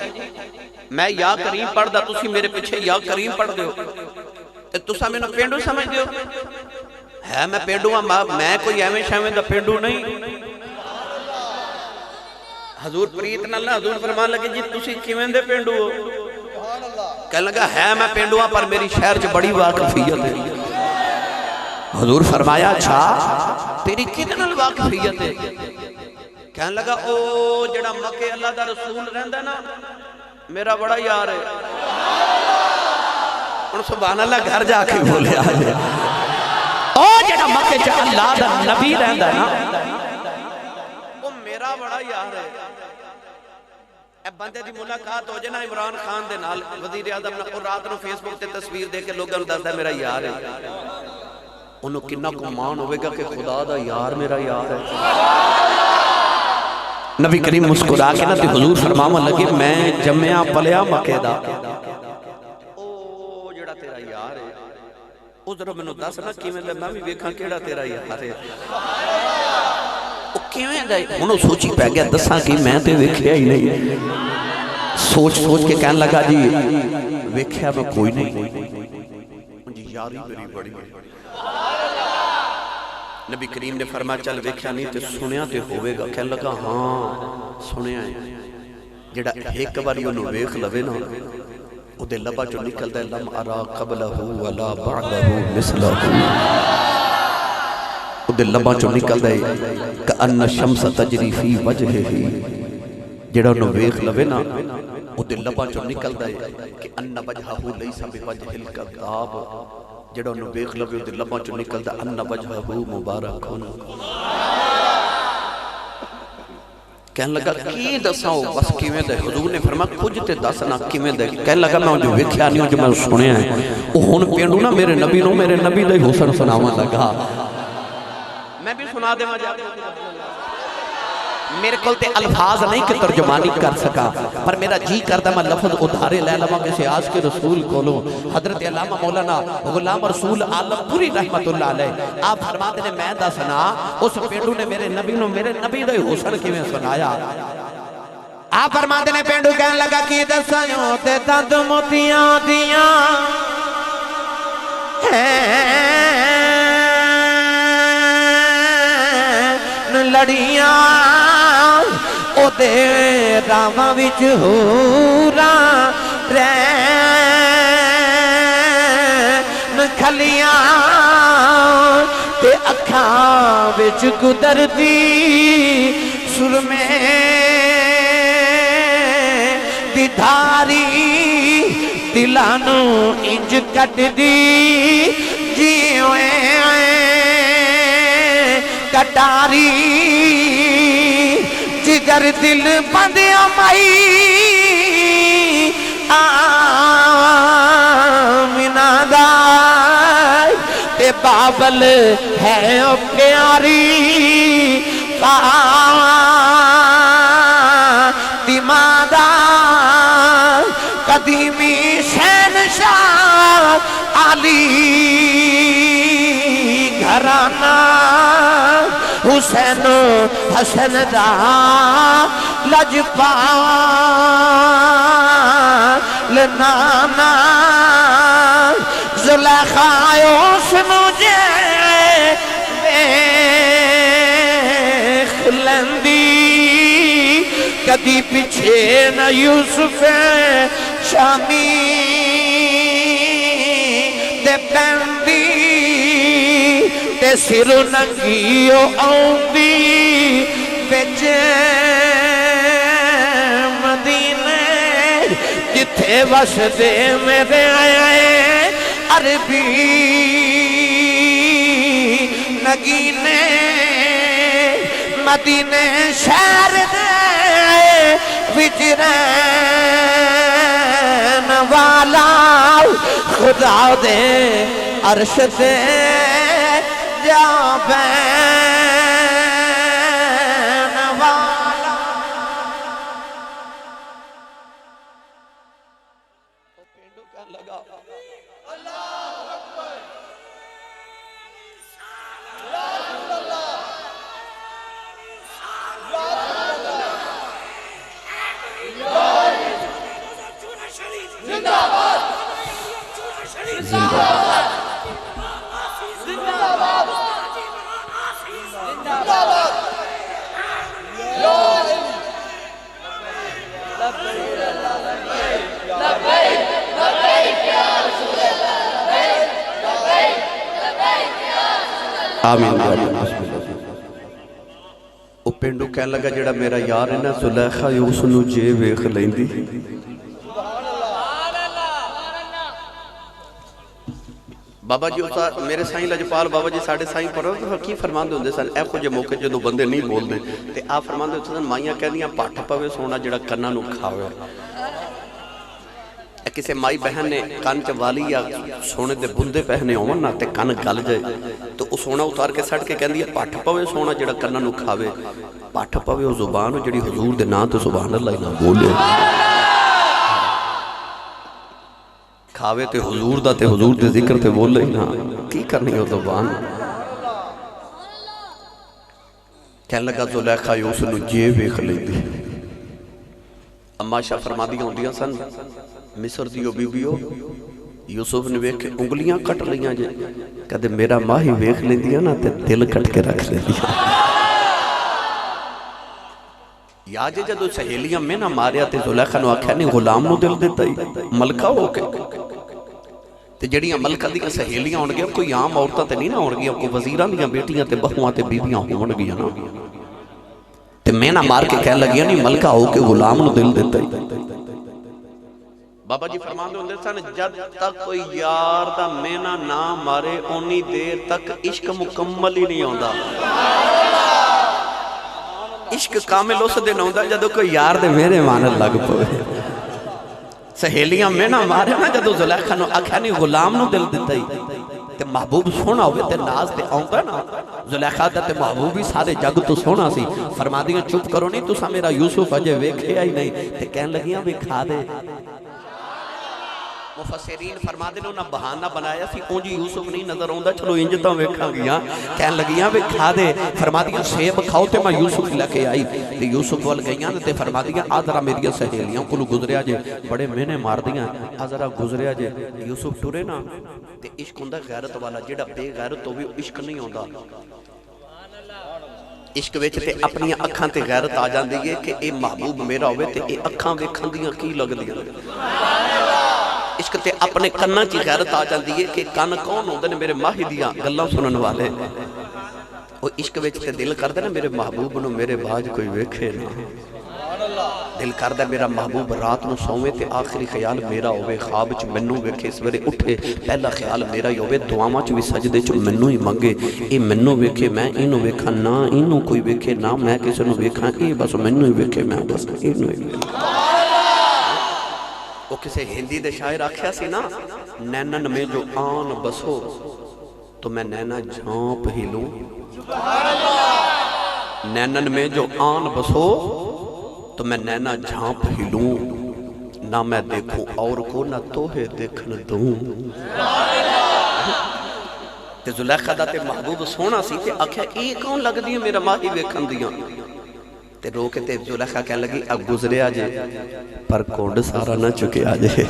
میں یا کریم پڑھ دا تسی میرے پیچھے یا کریم پڑھ دیو تے تسا مینوں پینڈو سمجھ دیو ہے میں پینڈو ہاں میں کوئی ایویں شیویں دا پینڈو نہیں حضور پریت ناللہ حضور فرمان لگے جی تسی کیویں دے پینڈو ہو کہنے لگا ہے میں پینڈو ہاں پر میری شہر چ بڑی واقفیت ہے حضور فرمایا اچھا تیری کدے نال واقفیت ہے کہنے لگا او جڑا مکے اللہ دا رسول رہندا نا میرا بڑا یار ہے ان سبحان اللہ گھر جا کے بولے آجے او جڑا مکے چ اللہ دا نبی رہندا نا او میرا بڑا یار ہے اے بندے دی ملاقات ہو جائے نا عمران خان دے نال وزیر اعظم نے اور رات نو فیس بک تے تصویر دے کے لوگوں دسدا میرا یار ہے انہوں کنا کو مان ہوئے گا کہ خدا دا یار میرا یار ہے نبی کریم مسکرا کے نا تے حضور فرماوا لگے میں جمعہ پلیا مکے دا او جڑا تیرا یار ہے او ذرا مینوں دس نا کیویں دا میں بھی ویکھاں کیڑا تیرا یار ہے او کیویں دا ہن سوچی پے گیا دساں کہ میں تے ویکھیا ہی نہیں سوچ سوچ کے کہنے لگا جی ویکھیا میں کوئی نہیں جی یاری میری بڑی نبی کریم نے فرمایا چل ویکھیا نہیں تے سنیا تے ہوئے گا کہنے لگا ہاں سنیا ہے جڑا ایک باری انہوں ویکھ لوے نا او دے لبا جو نکل دے لم ارا قبلہ ولا بعدہ مثلہ او دے لبا جو نکل دے کہ ان شمس تجری فی وجہ ہی جڑا انہوں ویکھ لوے نا او دے لبا جو نکل دے کہ ان وجہہ لیسا بوجہ الکذاب جڑا انہوں بیخ لوے دے لباں چو نکل دا ان وجہہ مبارک ہونا کہنے لگا کی دساؤ بس کیویں دے حضور نے فرمایا کچھ تے دسنا کیویں دے کہنے لگا میں جو ویکھیا نہیں جو میں سنیا ہے او ہن پینڈو نا میرے نبی دا حسن سناواں لگا میں بھی سنا دے جا میرے کل تے الفاظ نہیں کہ ترجمانی کر سکا پر میرا جی کردہ میں لفظ ادھارے لے لما کسی آج کے رسول کھولو حضرت علامہ مولانا غلام رسول عالم پوری رحمت اللہ علیہ آپ فرماتے نے میں دا سنا اس پینڈو نے میرے نبی دا حسن کی میں سنایا آپ فرماتے نے پینڈو کہنے لگا کی دسائیوں تے تد موتیاں دیاں لڑیاں او دے راواں وچ ہوراں رین کھلیاں تے اکھاں وچ گزردی سرمے دی دھاری دلانو انج کٹ دی جیویں کٹاری جگر دل بندیاں مائی آمینہ دائی تے بابل ہے او پیاری فاطمہ دائی قدیمی شہنشاہ علی گھرانہ حسین حسن دا لجپال نانا زلیخا اس مجھے دیکھ لندی کدی پیچھے نہ یوسف شامی دے پندی تے سر ننگیو آؤندی بچے مدینے جتھے وسدے میرے عربی نگینے مدینے شہر دے وچرین والا خدا دے عرش دے جا بین والا پینڈو کہنے لگا اللہ اکبر آمین او پینڈو کہنے لگا جڑا میرا یار ہے نا زلیخا اس نو جے ویکھ لیندی بابا جی میرے سائیں لجپال بابا جی ساڑھے سائیں پڑھو تو کی فرمان دے ہوندے سن اے کچھ موقع جدو بندے نہیں بول دے تے آپ فرمان دے ہوندے سن مائیاں کہہ دیاں پاٹھ پوے سونا جڑا کنہ نو کھاوے کسے مائی بہن نے کان چوالی یا سونے دے بندے پہنے ہوں نا تے کان گل جائے تو اس سونا اتار کے سڑھ کے کہن دیا پاٹھ پوے سونا جڑا کنہ نو کھاوے پاٹھ پوے وہ زبان ہو جڑی حضور دے نا تو سبحان اللہ نہ بولے کھاوے تے حضور دا تے حضور دے ذکر تے بولے نا کی کرنی ہو زبان کہنے لگا زلیخا یوسف نو جے ویکھ لیندی اما شاہ فرما دیا ہوندیاں سن مصر دیو بیویو یوسف نے ویکھ انگلیاں کٹ لیاں جے کہتے میرا ماہی ویکھ لیندیاں نا تے دل کٹ کے رکھ لیندیاں یا جے جدو سہیلیاں میں نہ ماریا تے زلیخا نو آکھیا نہیں غلام نو دل دیتا ہی ملکہ ہو کے تے جڑیاں ملکہ دیاں سہیلیاں ہون گیا کوئی عام عورتاں تے نہیں نہ ہون گیا کوئی وزیران دیاں بیٹیاں تے بہواں تے بیبیاں ہون گیا نا تے میں نہ مار کے کہنے لگیا نہیں ملکہ ہو کے غلام نو دل دیتا ہی بابا جی فرمان دے ہوندے سن جد تک کوئی یار دا مینا نہ مارے اونی دیر تک عشق مکمل ہی نہیں ہوندا عشق کامل اس دن ہوندا جدو کوئی یار دے میرے مانن لگ پوے سہیلیاں مینا مارے نا جدو زلیخا نو آکھیا نہیں غلام نو دل دیتا ہی تے محبوب سونا ہوئے تے ناز تے آؤنگا نا زلیخا دا تے محبوب ہی سارے جگ تو سونا سی فرما دیا چپ کرو نہیں تو سا میرا یوسف اجے ویکھے آئی نہیں تے کہن لگیاں بھی کھا دے مفسرین فرما دینے انہاں بہانہ بنایا سی اونجی یوسف نہیں نظر ہوندہ چلو انجتاں ویکھا گیا کہن لگیاں بھی کھا دے فرما دیا سیب کھاؤ تے میں یوسف لکے آئی تے یوسف وال گئیاں تے فرما دیا آدھرہ میری سہیلیاں کلو گزریا جے بڑے مہنے مار دیا آدھرہ گزریا جے یوسف ٹورے نا تے عشق ہوندہ غیرت والا جیڑا بے غیرت تو بھی عشق نہیں ہوندہ عشق ویچ تے اپنی اکھاں تے غیرت آ جان دیئے کہ اے محبوب میرا ہوئے تے اے اکھاں ویکھاں دیاں کی لگ دیاں عشق تے اپنے کنہ کی غیرت آ جان دیئے کہ کان کون ہوندے نے میرے ماہی دیاں گلہ سنن والے وہ عشق ویچ تے دل کر دے نا میرے محبوب نو میرے باج کوئی ویکھے نا دل کر دے میرا محبوب رات نو سومے تے آخری خیال میرا ہوئے خواب چ منو ویکھے سویرے اٹھے پہلا خیال میرا ہی ہوئے دعاواں چ بھی سجدے چ منو ہی منگے اے منو ویکھے میں اینو ویکھا نہ اینو کوئی ویکھے نہ میں کسی نو ویکھا اے بس منو ہی ویکھے میں بس اینو ہی ویکھے وہ کسے ہندی دے شاعر آکھیا سی نا نینن میں جو آن بسو تو میں نینا جھانپ ہی لوں نینن میں جو آن بسو تو میں نینا جھانپ ہی لوں نہ میں دیکھوں اور کو نہ توہے دیکھن دوں تے زلیخا دا تے محبوب سونا سی تے آکھیا اے کون لگ دی میرا ماہی ویکھن دیاں تے روکے تے زلیخا کہنے لگی اب گزرے آجے پر کونڈ سارا نہ چکے آجے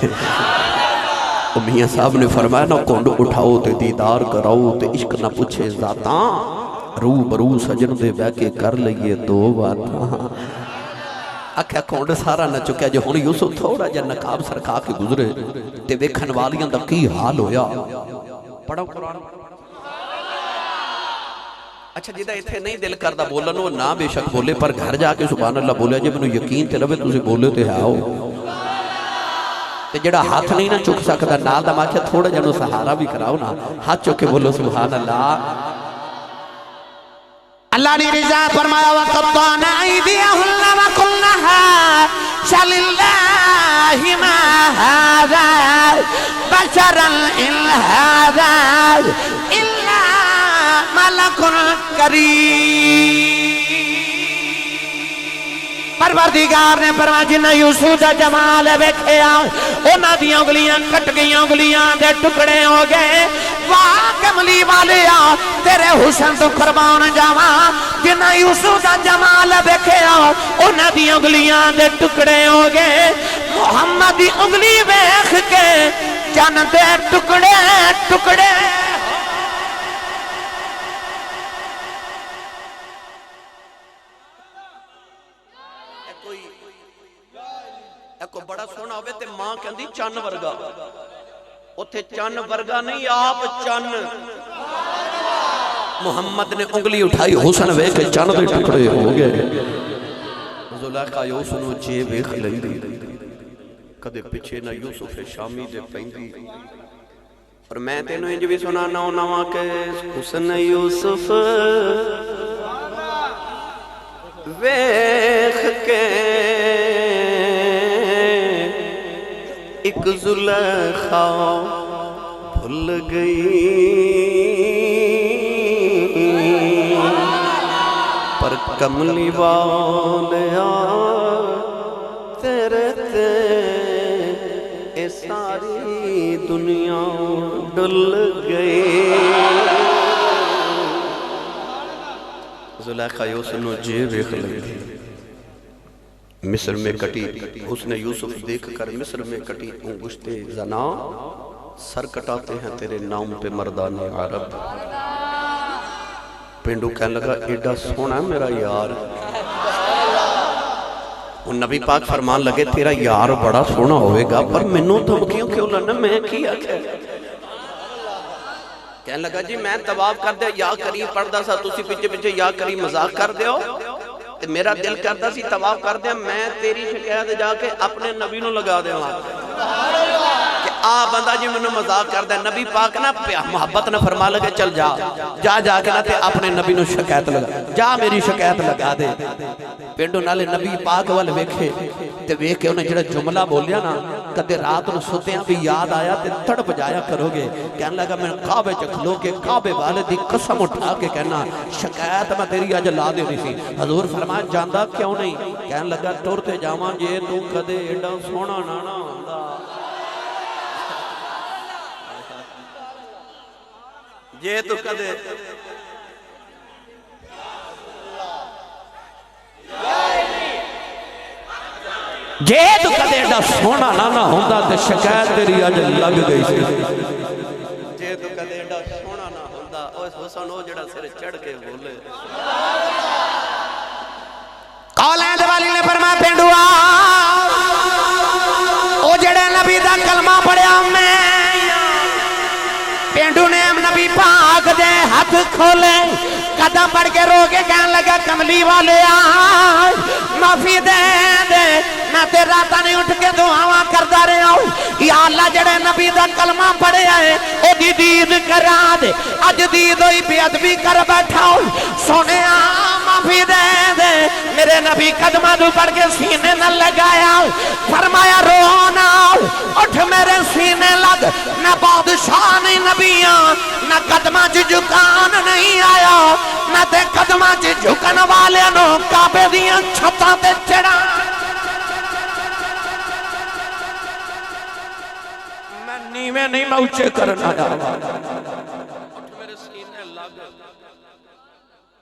میاں صاحب نے فرمایا نا کونڈ اٹھاؤ تے دیدار کراؤ تے عشق نہ پوچھے ذاتاں رو برو سجن دے بے کے کر لئیے دو باتاں آکھیا کونڈ سارا نہ چکے آجے ہونی یوسف تھوڑا جا نقاب سرکا کے گزرے تے ویکھن والیاں دا کی حال ہویا پڑھو قرآن اچھا جیدہ اتھے نہیں دل کردہ بولن وہ نہ بے شک بولے پر گھر جا کے سبحان اللہ بولے جب انہوں یقین تے رہے تُسے بولے تے آؤ تے جڑا ہاتھ نہیں نہ چک سکتا نال دا ماکھیا تھوڑا جنو سہارا بھی کراؤ نا ہاتھ چکے بولو سبحان اللہ اللہ نے رضا فرمایا وَقَطَّعْنَا أَيْدِيَهُنَّ وَقُلْنَا حَاشَ لِلَّهِ مَا هَذَا بَشَرًا إِنْ هَذَا إِلَّا مَلَكٌ كَرِيمٌ پروردگار نے فرمایا جنہ یوسف دا جمال ویکھیا انہاں دی انگلیاں کٹ گئیاں انگلیاں دے ٹکڑے ہو گئے واہ کملی والیا تیرے حسن تو قربان جاواں جنہ یوسف دا جمال ویکھیا انہاں دی انگلیاں دے ٹکڑے ہو گئے محمد دی انگلی ویکھ کے جن دے ٹکڑے ٹکڑے کو بڑا سونا ہوئے تے ماں کہندی چن ورگا اتھے چن ورگا نہیں آپ چن محمد نے انگلی اٹھائی حسن وے کے چن دے ٹکڑے ہو گئے زلیخا یوسف نو جے ویکھ لیندی کدے پیچھے نہ یوسف شامی دے پیندی اور میں تینوں انج بھی سنانا نواں کہ حسن یوسف ویکھ کے ایک زلیخا بھول گئی پر کملی والیا تیرے تے اے ساری دنیا ڈل گئی زلیخا یوسف نو جے ویکھ لگی مصر میں کٹی اس نے یوسف دیکھ کر مصر میں کٹی انگشتے زنا سر کٹاتے ہیں تیرے نام پہ مردان عرب پینڈو کہنے لگا ایڈا سونا ہے میرا یار ان نبی پاک فرمان لگے تیرا یار بڑا سونا ہوئے گا پر منوں دھمکیوں کیوں لنا میں کیا کہنے لگا جی میں طواف کر دیا یا کریم پڑھ دا سا تُسی پیچھے پیچھے یا کریم مذاق کر دے ہو میرا دل کرتا سی طواف کر دیا میں تیری شکایت جا کے اپنے نبی نو لگا دے وہاں کہ آ بندہ جی منو مذاق کر دے نبی پاک نا محبت نہ فرما لگے چل جا جا جا کے نا تے اپنے نبی نو شکایت لگا جا میری شکایت لگا دے پینڈو نالے نبی پاک والے ویکھے تے ویکھے انہیں جڑا جملہ بولیا نا کدے رات نو سوتیاں بھی یاد آیا تے تڑپ جایا کرو گے کہنے لگا میں کعبے چکھلو کے کعبے والے دی قسم اٹھا کے کہنا شکایت میں تیری آج لا دے نہیں سی حضور فرمایا جاندہ کیوں نہیں کہنے لگا ٹورتے جاواں جے تو کدے ایڈا سونا نانا ہوندا جے تو کدے جے تو کدے ایڈا سونا نانا ہوندا تے شکایت تیری آج لگ گئی سی جے تو کدے ایڈا سونا نہ ہوندا اوہ حسن ہو جڑا سر چڑھ کے بولے قولین دوالی نے فرمایا پینڈوا او جڑے نبی دا کلمہ پڑھیا میں پینڈو نے نبی پاک دے ہاتھ کھولے قدم پڑھ کے رو کے کہنے لگا کملی والے آئے معافی دے دے میں تیرا تا نہیں اٹھ کے دعاواں کردہ رہے ہوں یا اللہ جڑے نبی دا کلمہ پڑھے آئے او دی دید کرا دے اج دید ہوئی بھی ادبی کر بیٹھا ہوں سونے معافی دے دے میرے نبی قدمہ دو پڑھ کے سینے نہ لگایا فرمایا رونا اٹھ میرے سینے لگ نہ بادشاہ نہیں نبیاں نہ قدمہ جھکان نہیں آیا نہ تے قدمہ جھکن والے نو کعبے دیاں چھتاں تے چڑھا میں نیویں نہیں میں اونچے کرنا آیا میرے سینے لگ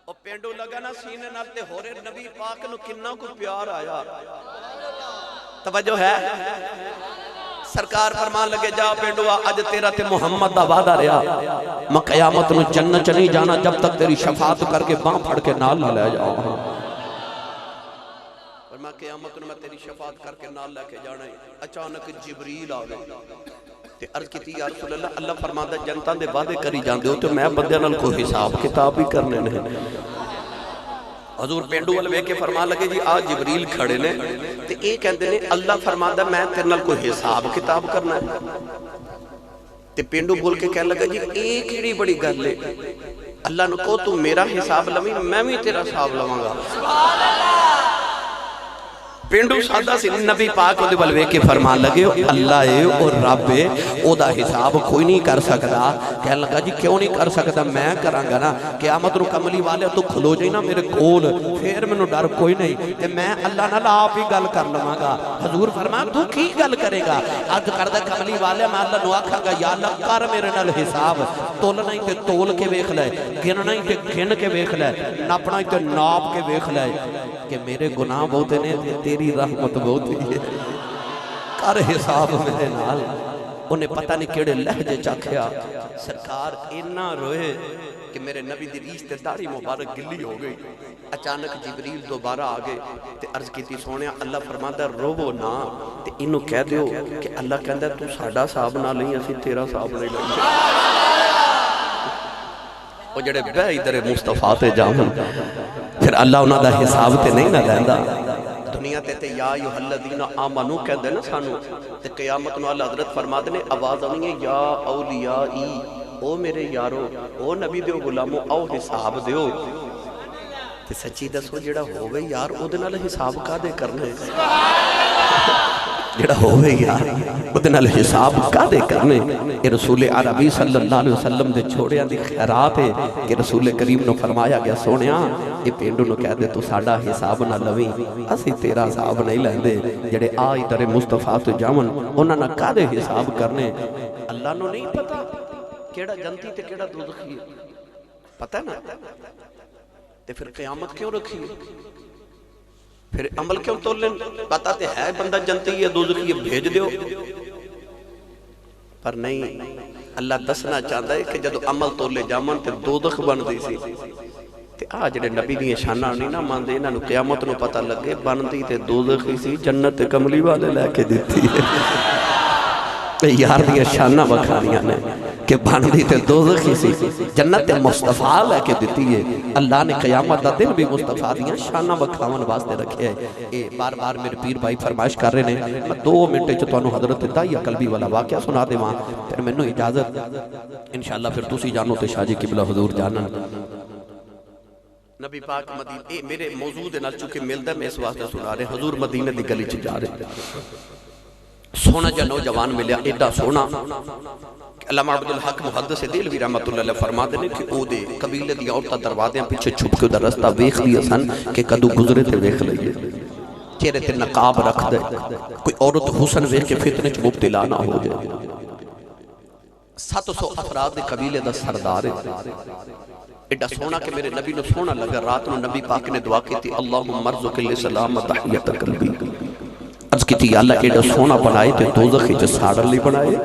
اور پینڈو لگا نا سینے نال تے ہورے نبی پاک نو کنہ کو پیار آیا توجہ ہے سرکار فرمان لگے جا پینڈوا اج تیرا تے محمد دا وعدہ رہا میں قیامت نو جنت چ نہیں جانا جب تک تیری شفاعت کر کے باں پھڑ کے نال نہ لے جاؤں اور میں قیامت نو میں تیری شفاعت کر کے نال لے کے جانا اچانک جبریل آ گئے تے عرض کی یا رسول اللہ اللہ فرماتا جنتاں دے وعدے کری جاندے ہو تو میں بندے نال کوئی حساب کتاب بھی کرنے نہیں حضور پینڈو والے ویکھ کے فرمان لگے جی آج جبریل کھڑے نے تے اے کہندے نے اللہ فرماتا میں تیرے نال کوئی حساب کتاب کرنا ہے تے پینڈو بول کے کہنے لگا جی اے کیڑی بڑی گل ہے اللہ نے کہو تو میرا حساب لویں میں بھی تیرا حساب لواں گا سبحان اللہ پینڈو سادہ سے نبی پاک دے ول ویکھ کے فرمان لگے اللہ ہے اور رب ہے او دا حساب کوئی نہیں کر سکدا کہنے لگا جی کیوں نہیں کر سکدا میں کراں گا نا قیامت نو کملی والے تو کھلو جائی نا میرے کول پھر مینوں ڈر کوئی نہیں تے میں اللہ نال آپ ہی گل کر لواں گا حضور فرمان تو کی گل کرے گا اج کردا کملی والے میں اللہ نو آکھاں گا یا اللہ کر میرے نال حساب تولنا ہی تے تول کے ویکھ لے گننا ہی تے گن کے ویکھ لے ناپنا ہی تے ناپ کے ویکھ لے کہ میرے گناہ بہت نے تیری رحمت بہت ہے کر حساب میرے نال انہیں پتہ نہیں کیڑے لہجے چاکھیا سرکار اینا روئے کہ میرے نبی دی رشتہ داری مبارک گلی ہو گئی اچانک جبریل دوبارہ آگئے تے عرض کی تھی سونیا اللہ فرماتا ہے روو نا تے انہوں کہہ دیو کہ اللہ کہندہ ہے تو ساڑھا صاحب نہ لیں اسی تیرا صاحب نہیں لیں وہ جڑے بے ادھر مصطفیٰ تے جامن پھر اللہ انہاں دا حساب تے نہیں نہ لیندہ دنیا تے یا ایھا الذین آمنو کہندے نا سانو تے قیامت نو اللہ حضرت فرماتے نے آواز آنی ہے یا اولیائی او میرے یارو او نبی دیو غلامو او حساب دیو تے سچی دسو جڑا ہوئے یار او دے نال حساب کا دے کرنے جڑا ہوئے یار او دے نال حساب کا دے کرنے اے رسول عربی صلی اللہ علیہ وسلم دے چھوڑیاں دی خیرات ہے کہ رسول کریم نو فرمایا گیا سونیا اے پینڈو نو کہہ دے تو ساڑا حساب نہ لویں اسی تیرا حساب نہیں لیندے جڑے آئی در مصطفیٰ تو جامن انہاں نہ کا دے حساب کرنے اللہ نو نہیں پتا کیڑا جنتی تے کیڑا دوزخی ہے پتہ نا تے پھر قیامت کیوں رکھی ہے پھر عمل کیوں تولن پتہ تے ہے بندہ جنتی ہے دوزخی ہے بھیج دیو پر نہیں اللہ دسنا چاہتا ہے کہ جدو عمل تولے جامن تے دوزخ بن دی سی تے آج جڑے نبی دی شانہ نہیں نہ مان دے انہاں نو قیامت نو پتہ لگے بندی تے دوزخ سی جنت تے کملی والے لے کے دیتی ہے یار دی شانہ بکھاریاں نے کہ بندی تے دوزخ سی جنت تے مصطفیٰ لے کے دیتی ہے اللہ نے قیامت دا دن بھی مصطفیٰ دیاں شانہ بکھاون واسطے رکھے ہے اے بار بار میرے پیر بھائی فرمائش کر رہے ہیں میں 2 منٹ چ تانوں حضرت داعیہ قلبی والا واقعہ سنا دیواں پھر مینوں اجازت انشاءاللہ پھر تسی جانو تے شاہ جی قبلہ حضور جانن نبی پاک مدینہ اے میرے موضوع دے نال چونکہ ملدا میں اس واسطے سنا رہے حضور مدینہ دی گلی چ جا رہے سونا جا نوجوان ملیا ایڈا سونا علامہ عبدالحق محدث دہلوی رحمت اللہ علیہ فرماتے ہیں کہ او دے قبیلے دی عورتاں دروازے پیچھے چھپ کے ادھر رستہ ویکھ لیا سن کہ کدو گزرے تے ویکھ لئیے چہرے تے نقاب رکھ دے کوئی عورت حسن ویکھ کے فتنے چ مبتلا نہ ہو جائے 700 افراد دے قبیلے دا سردار ہے ایڈا سونا کہ میرے نبی نو سونا لگا رات نو نبی پاک نے دعا کی تھی اللہم ارزق الاسلام تحیت قلبی عرض کی تھی اللہ ایڈا سونا بنائے تے دوزخ وچ ساڑن لی بنائے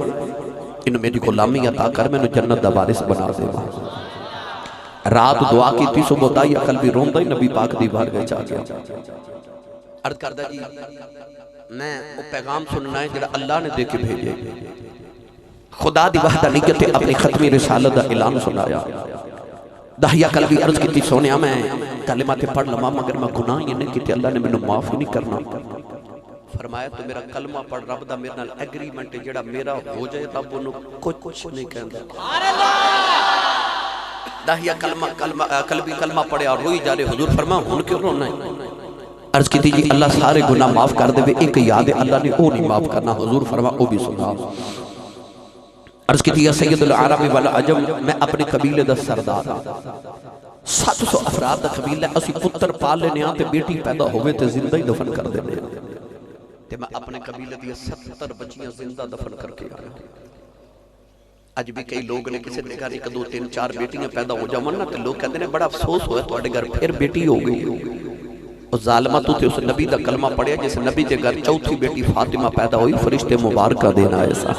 انہوں میری غلامی عطا کر میں جنت دا وارث بنا دے رات دعا کی تھی صبح دائی عقل بھی روندہ ہی نبی پاک دی بار گئے چاہ گیا عرض کردہ جی میں وہ پیغام سننا ہے جڑا اللہ نے دے کے بھیجے خدا دی وحدانیت اپنی ختمی رسالت دا اعلان سنایا داہیہ قلبی عرض کی تھی سونیا میں کلمات پڑھ لما مگر میں گناہ یہ نہیں کی اللہ نے میں معاف ہی نہیں کرنا فرمایا تو میرا کلمہ پڑھ رب دا میرے نال ایگریمنٹ جڑا میرا ہو جائے رب انہوں کچھ نہیں کہندا داہیہ قلبی کلمہ پڑھے اور روئی جا رہے حضور فرما ہون کیوں رونا ہے عرض کی تھی جی اللہ سارے گناہ معاف کر دے ایک یاد ہے اللہ نے او نہیں معاف کرنا حضور فرما او بھی سنا عرض کی تھی یا سید العرب والعجم میں اپنے قبیلے دا سردار 700 افراد دا قبیلہ اسی پتر پال لینے آتے بیٹی پیدا ہوئے تے زندہ ہی دفن کر دینے تے میں اپنے قبیلے دیا 70 بچیاں زندہ دفن کر کے آیا اج بھی کئی لوگ نے کسی نے گھر 1 2 3 4 بیٹیاں پیدا ہو جاون نا تے لوگ کہتے ہیں بڑا افسوس ہوا تواڈے گھر پھر بیٹی ہو گئی اور ظالمہ تو تے اس نبی دا کلمہ پڑھیا جس نبی دے گھر چوتھی بیٹی فاطمہ پیدا ہوئی فرشتے مبارکہ دینا ایسا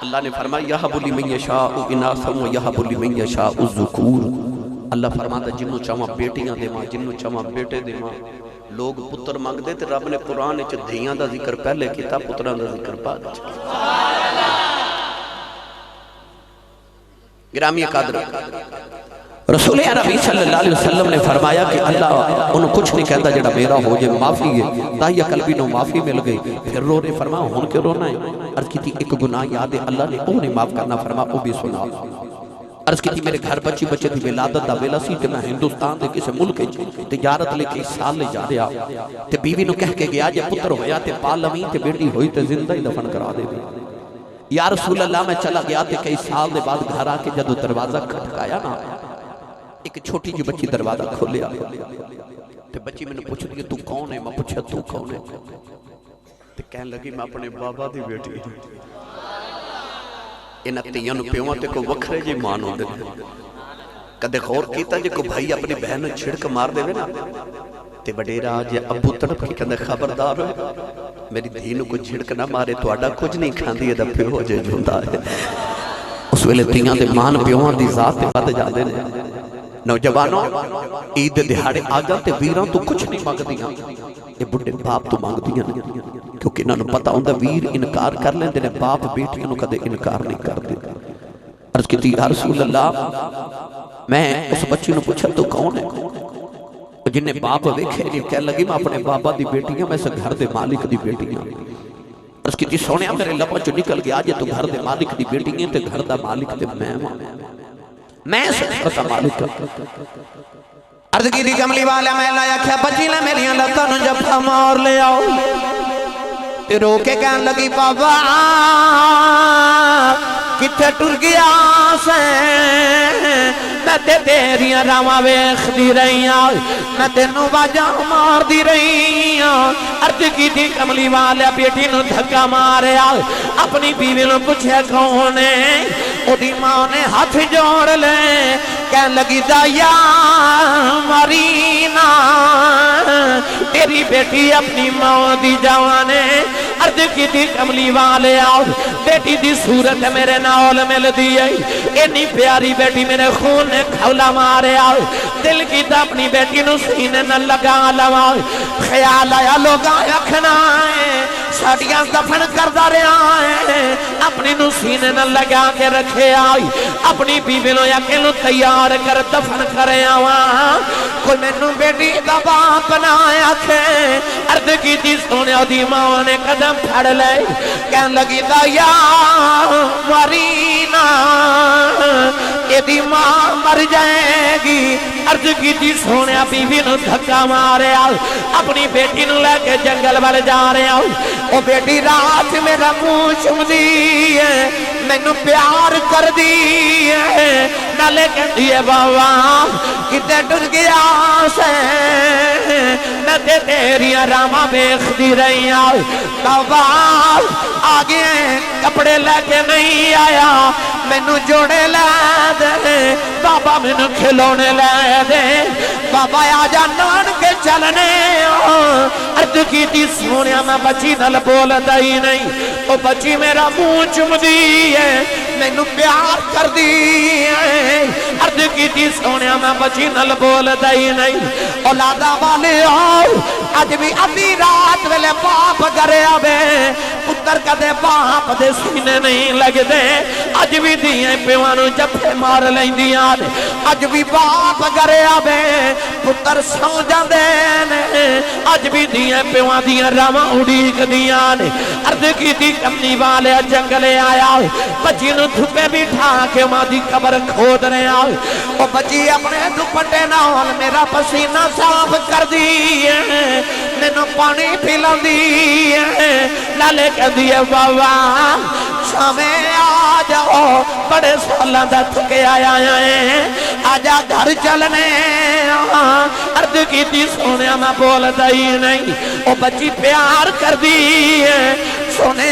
اللہ نے فرمایا یہب لمن یشاء اناثا و یہب لمن یشاء الذکور اللہ فرماتا جنوں چاہواں بیٹیاں دیواں جنوں چاہواں بیٹے دیواں لوگ پتر مانگ دے تے رب نے قرآن وچ دھیاں دا ذکر پہلے کیتا پتراں دا ذکر بعد وچ گرامی قدر رسول عربی صلی اللہ علیہ وسلم نے فرمایا کہ اللہ انہوں کچھ نہیں کہتا جڑا میرا ہو جائے معافی ہے تاہیہ قلبی نو معافی مل گئی پھر رو نے فرمایا ہون کے رونا ہے عرض کی تھی ایک گناہ یاد ہے اللہ نے انہیں معاف کرنا فرمایا وہ بھی سنا عرض کی تھی میرے گھر بچے تھی ولادت دا ویلا سی تے میں ہندوستان دے کسے ملک تجارت لے کے اس سال لے جا رہا تے بیوی نو کہہ کے گیا جے پتر ہویا تے پال لویں تے بیٹی ہوئی تے زندہ ہی دفن کرا دے یا رسول اللہ میں چلا گیا تے کئی سال دے بعد گھر آ کے جدو دروازہ کھٹکایا نا ایک چھوٹی جی بچی دروازہ کھولیا تے بچی میں نے پوچھ دیا تو کون ہے میں پوچھا تو کون ہے تے کہنے لگی میں اپنے بابا دی بیٹی انہاں تیاں نو پیواں تے کو وکھرے جی مان ہوندے کدے غور کیتا جے کو بھائی اپنی بہن نو چھڑک مار دے نا تے وڈیرا آج ابو تڑپ کے کہندے خبردار ہوئے میری دھی نو کوئی چھڑک نہ مارے تو آڈا کچھ نہیں کھاندی ہے دا پیو جے جوندا ہے اس ویلے تیاں دے مان پیواں دی ذات تے بد جاندے نے نوجوانوں عید دہاڑے آگا تے ویراں تو کچھ نہیں مانگ دیاں یہ بڑے باپ تو مانگ دیاں کیونکہ انہوں نے پتا ہوندہ ویر انکار کر لیں دینے باپ بیٹیاں نو کدے انکار نہیں کر دے عرض کی تھی یا رسول اللہ میں اس بچی نو پوچھا تو کون ہے جنہیں باپ ویکھے نہیں کہہ لگی میں اپنے بابا دی بیٹیاں میں سے گھر دے مالک دی بیٹیاں عرض کی تھی سونیا میرے لبا جو نکل گیا جے تو گھر دے مالک دی بیٹیاں تے گھر دا مالک تے میں سکتا مالک عرض کی تھی کملی والا میں لایا کیا بچی لے میری لتا نو جب ہم اور لے آؤ تے رو کے کہن لگی بابا کتے ٹر گیا سے میں تے تیریاں راما ویخ دی رہیاں میں تے نو باجا مار دی رہیاں عرض کی تھی کملی والا بیٹی نو دھکا ماریا اپنی بیوی نو پوچھے کون ہے او دی ماں نے ہاتھ جوڑ لے کہن لگی دایا مارینا تیری بیٹی اپنی ماں دی جوانے عرض کی تھی کملی والے آؤ بیٹی دی صورت میرے ناول مل دی اینی پیاری بیٹی میرے خون نے کھولا مارے آؤ دل کی تا اپنی بیٹی نو سینے نہ لگا لواؤ خیال آیا لوگا اکھنا ہے ساڑیاں دفن کردہ رہا ہے اپنی نو سینے نہ لگا کے رکھے آئی اپنی بیوی نو یقینو تیار کر دفن کرے آواں کوئی میں نو بیٹی دا باپ بنایا تھے عرض کی تھی سونے دی ماں نے قدم پھڑ لے کہن لگی دایا مارینا یہ دی ماں مر جائے گی عرض کی تھی سونے بیوی نو دھکا مارے آؤ اپنی بیٹی نو لے کے جنگل والے جا رہے آؤ او بیٹی رات میرا منہ چم دی ہے میں نو پیار کر دی ہے نہ لے کے دیئے بابا کتے ڈر گیا سے میں تے تیری راما بیخ دی رہی آؤ بابا آگے کپڑے لے کے نہیں آیا میں نو جوڑے لے دے بابا میں نو کھلونے لے دے بابا آجا نان کے چلنے عرض کی تھی سونیا میں بچی نل بول دائی نہیں وہ بچی میرا منہ چم دی ہے میں نو پیار کر دی ہے عرض کی تھی سونیا میں بچی نل بول دائی نہیں اولادا والے آؤ آج بھی ابھی رات ویلے باپ گرے آبے پتر کدے باپ دے سینے نہیں لگ دے آج بھی دیئے پیوانو جپے مار لیں دیاں آج بھی باپ گرے آبے پتر سو جاندے آج بھی دیئے پیوان دیاں راما اڑیک دیاں عرض کی تھی کمنی والے جنگلے آیا بچی نو دھپے بٹھا کے ماں دی قبر کھود رہے آئے وہ بچی اپنے دوپٹے نال میرا پسینہ صاف کر دیئے میں نو پانی پھیلا دیئے لالے کہہ دیئے بابا شامیں آ جاؤ بڑے سالہ دا تھکے آیا ہیں آجا گھر چلنے عرض کی تھی سونے میں بول دائی نہیں وہ بچی پیار کر دیئے سونے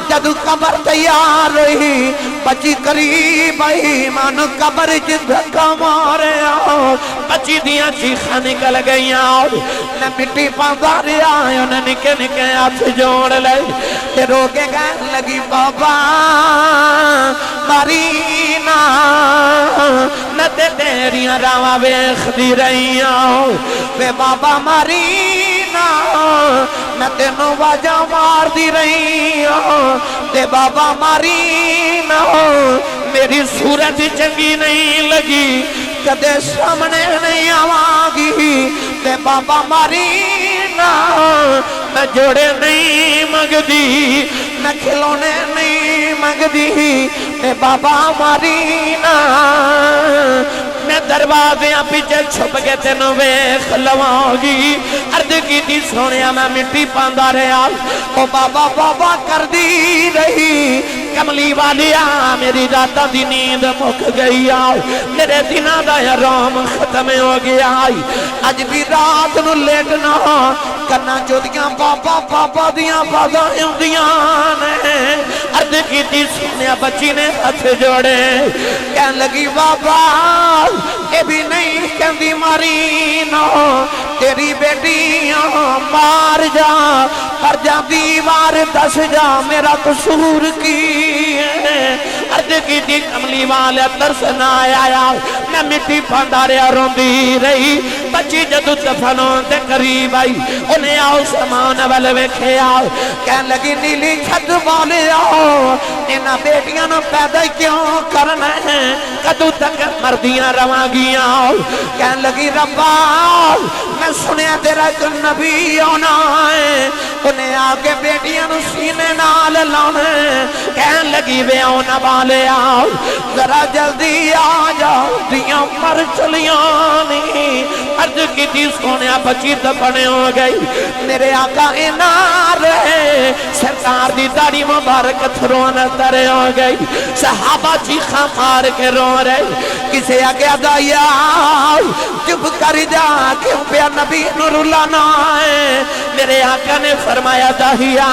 جدو قبر تیار رہی بچی قریب آئی مانو قبر جدھکا مارے آؤ بچی دیاں چیخہ نکل گئی آؤ میں مٹی پاندارے آئے انہیں نکے نکے ہاتھ جوڑ لے کہ روکے گئے لگی بابا مارینا میں تے تیریاں راما بیخ دی رہی آؤ بے بابا مارینا میں تینوں واجہ مار دی رہی ہوں تے بابا ماری نہ ہو میری صورت چنگی نہیں لگی کدے سامنے نہیں آواگی تے بابا ماری نا میں جوڑے نہیں مگدی میں کھلونے نہیں مگدی تے بابا ماری نا میں دروازیاں پیچھے چھپ کے تینوں ویکھ لواگی عرض کی تھی سونیا میں مٹی پاندا رہا او بابا بابا کر دی رہی کملی والیا میری راتاں دی نیند مک گئی میرے دنوں دا آرام ختم ہو گیا اج بھی رات نو لیٹنا کنا چودیاں بابا بابا دیاں بازاں ہوندیاں نے عرض کی تھی سونیا بچی نے ہاتھ جوڑے کہن لگی بابا اے بھی نہیں کہندی ماری نو تیری بیٹیاں مار جا پر جا دیوار دس جا میرا قصور کی ہے عرض کی تھی کملی والے ترس نہ آیا میں مٹی پھاندا رہا روندی رہی بچی جدو دفنوں تے قریب آئی انہیں آؤ سامان والے ویکھے آؤ کہن لگی نیلی چھت والے آؤ انہاں بیٹیاں نو پیدا کیوں کرنا ہے کدو تک مردیاں رواگیاں آؤ کہن لگی ربا میں سنیا تیرا ایک نبی ہونا ہے انہیں آگے بیٹیاں نو سینے نال لانے کہن لگی وے آنا والے آؤ ذرا جلدی آ جاؤ دیاں مر چلیاں نہیں عرض کی تھی سونیا بچی دفنے ہو گئی میرے آقا انار رہے سرکار دی داڑھی مبارک تھرون ترے ہو گئی صحابہ چیخاں مار کے رو رہے کسے آگے آدایا چپ کر جا کیوں پہ نبی نور اللہ نہ آئے میرے آقا نے فرمایا داہیا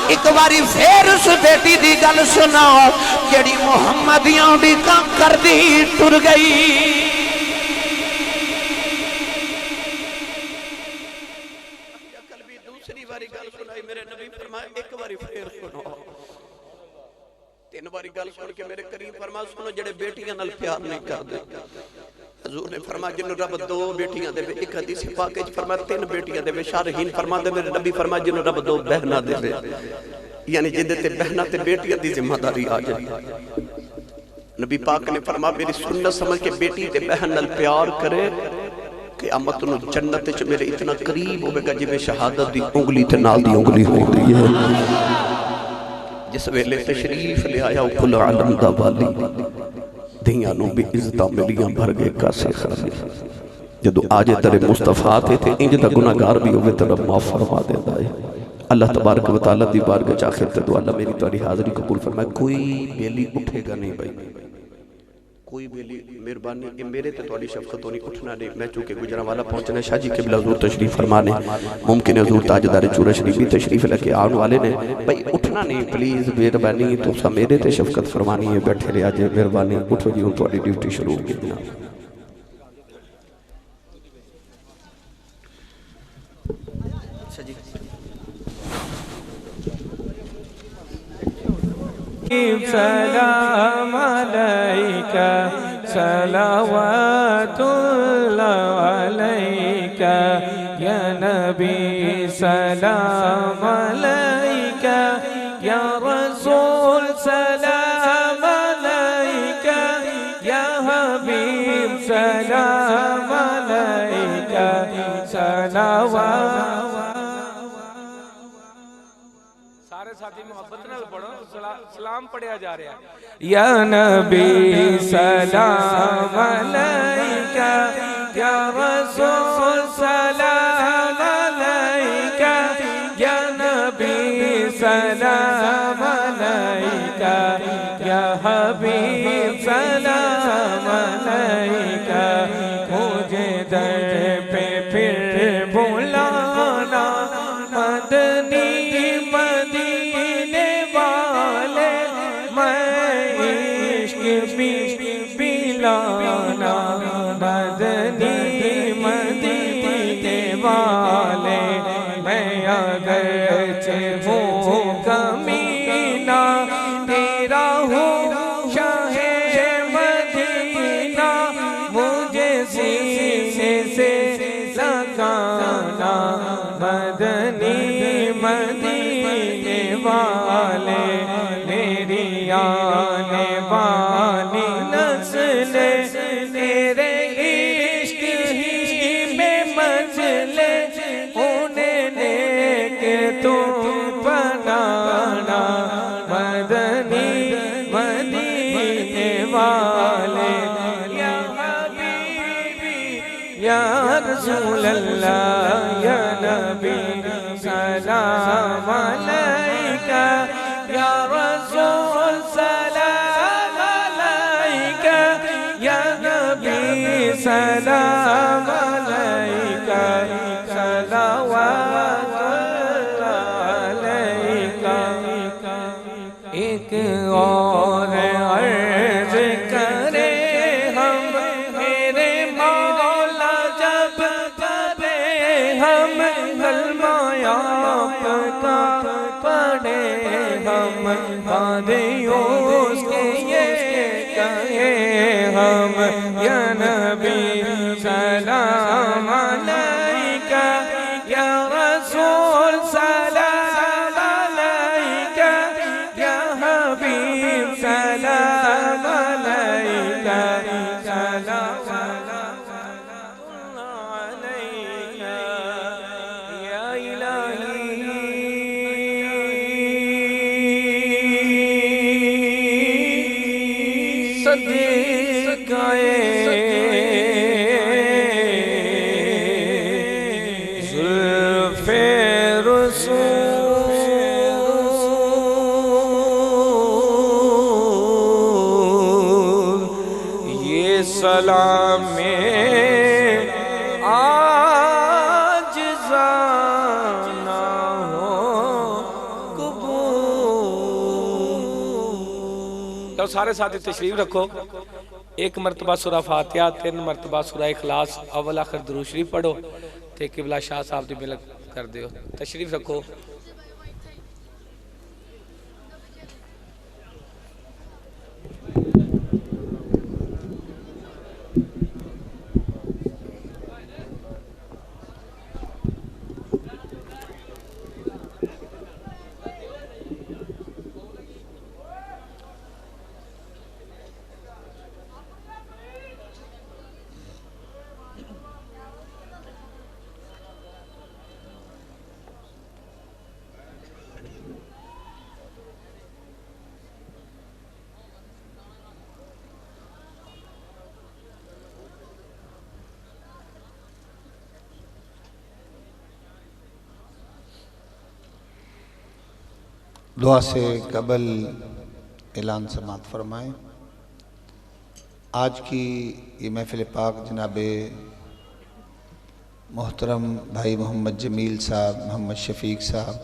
ایک باری پھر اس بیٹی دی گل سناؤ جڑی محمدیاں دی کام کر دی ٹر گئی دوسری باری گل سنائی میرے نبی فرمایا ایک باری پھر سناؤ تین باری گل سن کے میرے قریب فرمایا سنو جڑے بیٹیاں نال پیار نہیں کر دے حضور نے فرمایا جنہوں رب دو بیٹیاں دے ایک حدیث پاک وچ فرمایا تین بیٹیاں دے شارحین فرما دے میرے نبی فرمایا جنہوں رب دو بہنا دے یعنی جندے تے بہنا تے بیٹیاں دی ذمہ داری آ جائے نبی پاک نے فرمایا میری سنت سمجھ کے بیٹی تے بہن نال پیار کرے قیامت نو جنت وچ میرے اتنا قریب ہوے گا جویں شہادت دی انگلی تے نال دی انگلی ہوندی ہے جس ویلے تشریف لے آیا کل عالم دا والی دھیاں نو بھی عزتاں ملیاں بھر گئے کاسے خالی جدو آجے ترے مصطفیٰ تھے انج دا گناہگار بھی ہوئے ترے معاف فرما دے دائے اللہ تبارک و تعالیٰ دی بارگاہ چاخر تے دو اللہ میری تاری حاضری قبول فرمائے کوئی بیلی اٹھے گا نہیں بھائی کوئی بیلی مہربانی میرے تے تواڈی شفقت ہونی اٹھنا نہیں میں چونکہ گجرانوالہ پہنچنے شاہ جی قبلہ حضور تشریف فرمانے ممکن ہے حضور تاجدار چورہ شریف بھی تشریف لے کے آن والے نے بھائی اٹھنا نہیں پلیز مہربانی تو سا میرے تے شفقت فرمانی ہے بیٹھے رہے آجے مہربانی اٹھو جی ہوں تواڈی ڈیوٹی شروع ہو گئی سلام علیکہ صلوات اللہ علیکہ یا نبی سلام علیکہ یا رسول سلام علیکہ یا حبیب سلام علیکہ صلوات ساتھی محبت نال پڑھو سلام پڑھیا جا رہا ہے یا نبی سلام علیکہ یا رسول سلام علیکہ یا نبی سلام علیکہ یا حبیب سلام علیکہ مجھے در پہ پھر بلانا مدنی پلانا مدنی مدینے والے میں اگرچہ ہوں کمینہ تیرا ہوں شاہ مدینہ مجھے سینے سے لگانا مدنی مدینے والے میری آنے والے والے یا حبیبی یا رسول اللہ یا نبی سلام علیکہ یا رسول سلام علیکہ یا نبی سلام علیکہ صلوات علیکہ ایک اور عرض کرے ہم میرے مولا جب پڑھے ہم کلمہ آپ کا پڑھے ہم بادیوں کے یہ کہے ہم یا نبی سلام علیکہ یا رسول سلام علیکہ یا حبیب سلام علیکہ سلام علیکہ یا الہی صدقائے زلف رسول یہ سلام میں آج زانا ہو قبول۔ تو سارے ساتھی تشریف رکھو، ایک مرتبہ سورہ فاتحہ، 3 مرتبہ سورہ اخلاص، اول آخر درود شریف پڑھو تے قبلہ شاہ صاحب دی ملک کر دیو۔ تشریف رکھو۔ دعا سے قبل اعلان سماعت فرمائیں۔ آج کی یہ محفل پاک جناب محترم بھائی محمد جمیل صاحب، محمد شفیق صاحب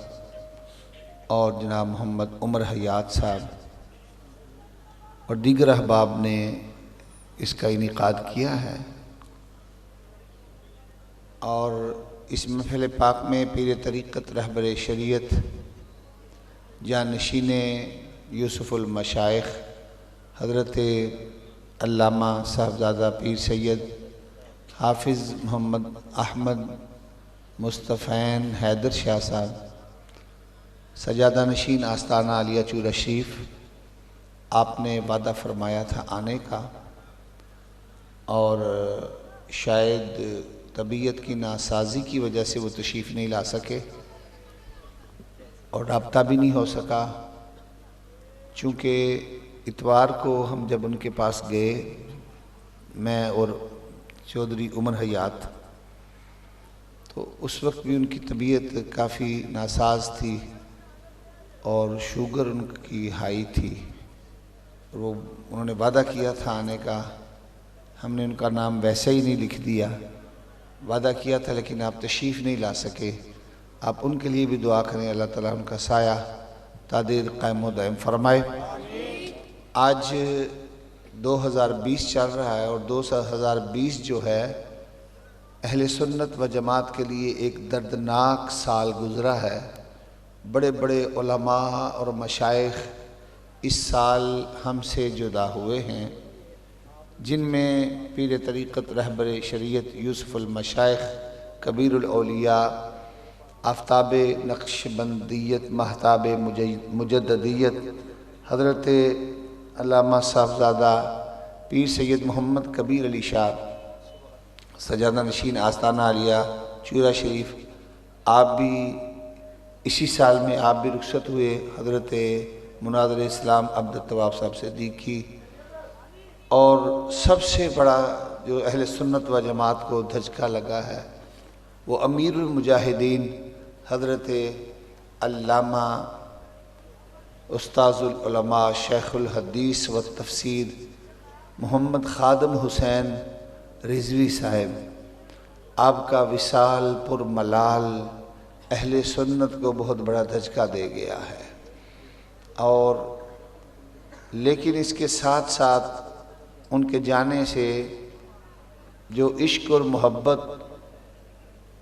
اور جناب محمد عمر حیات صاحب اور دیگر احباب نے اس کا انعقاد کیا ہے، اور اس محفل پاک میں پیر طریقت رہبر شریعت جانشین یوسف المشائخ حضرت علامہ صاحبزادہ پیر سید حافظ محمد احمد مصطفین حیدر شاہ صاحب سجادہ نشین آستانہ عالیہ چورہ شریف، آپ نے وعدہ فرمایا تھا آنے کا، اور شاید طبیعت کی ناسازی کی وجہ سے وہ تشریف نہیں لا سکے اور رابطہ بھی نہیں ہو سکا۔ چونکہ اتوار کو ہم جب ان کے پاس گئے، میں اور چودھری عمر حیات، تو اس وقت بھی ان کی طبیعت کافی ناساز تھی اور شوگر ان کی ہائی تھی، اور انہوں نے وعدہ کیا تھا آنے کا۔ ہم نے ان کا نام ویسے ہی نہیں لکھ دیا، وعدہ کیا تھا لیکن آپ تشریف نہیں لا سکے۔ آپ ان کے لیے بھی دعا کریں، اللہ تعالیٰ ان کا سایہ تادیر قائم و دائم فرمائے۔ آج 2020 چل رہا ہے، اور 2020 جو ہے اہل سنت و جماعت کے لیے ایک دردناک سال گزرا ہے۔ بڑے بڑے علماء اور مشائخ اس سال ہم سے جدا ہوئے ہیں، جن میں پیر طریقت رہبر شریعت یوسف المشائخ کبیر الاولیاء، آفتاب نقش بندیت، مہتاب مجددیت حضرت علامہ صاحبزادہ پیر سید محمد کبیر علی شاہ سجادہ نشین آستانہ عالیہ چورہ شریف، آپ بھی اسی سال میں آپ بھی رخصت ہوئے۔ حضرت مناظر اسلام عبد الطواب صاحب صدیقی اور سب سے بڑا جو اہل سنت و جماعت کو دھچکا لگا ہے وہ امیر المجاہدین حضرت علامہ استاذ العلماء شیخ الحدیث و تفسیر محمد خادم حسین رضوی صاحب، آپ کا وصال پر ملال اہل سنت کو بہت بڑا دھچکا دے گیا ہے۔ اور لیکن اس کے ساتھ ساتھ ان کے جانے سے جو عشق اور محبت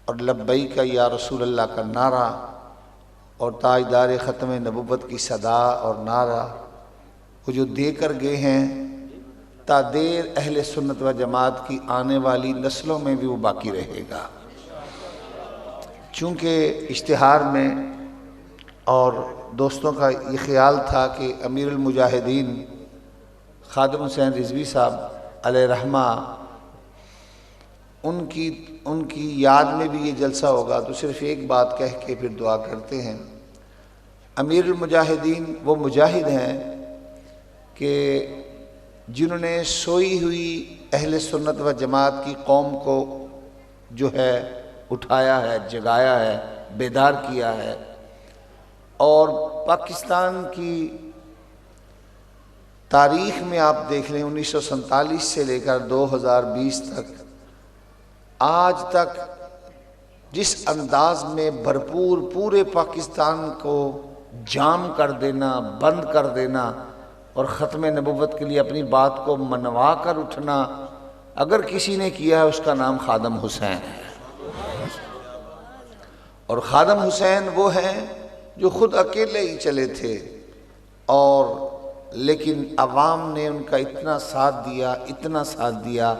اور لبیک یا رسول اللہ کا نعرہ اور تاجدار ختم نبوت کی صدا اور نعرہ وہ جو دے کر گئے ہیں، تا دیر اہل سنت و جماعت کی آنے والی نسلوں میں بھی وہ باقی رہے گا۔ چونکہ اشتہار میں اور دوستوں کا یہ خیال تھا کہ امیر المجاہدین خادم حسین رضوی صاحب علیہ رحمہ ان کی یاد میں بھی یہ جلسہ ہوگا، تو صرف ایک بات کہہ کے پھر دعا کرتے ہیں۔ امیر المجاہدین وہ مجاہد ہیں کہ جنہوں نے سوئی ہوئی اہل سنت و جماعت کی قوم کو جو ہے اٹھایا ہے، جگایا ہے، بیدار کیا ہے، اور پاکستان کی تاریخ میں آپ دیکھ لیں 1947 سے لے کر 2020 تک آج تک جس انداز میں بھرپور پورے پاکستان کو جام کر دینا، بند کر دینا اور ختم نبوت کے لیے اپنی بات کو منوا کر اٹھنا اگر کسی نے کیا ہے اس کا نام خادم حسین ہے۔ اور خادم حسین وہ ہیں جو خود اکیلے ہی چلے تھے، اور لیکن عوام نے ان کا اتنا ساتھ دیا، اتنا ساتھ دیا،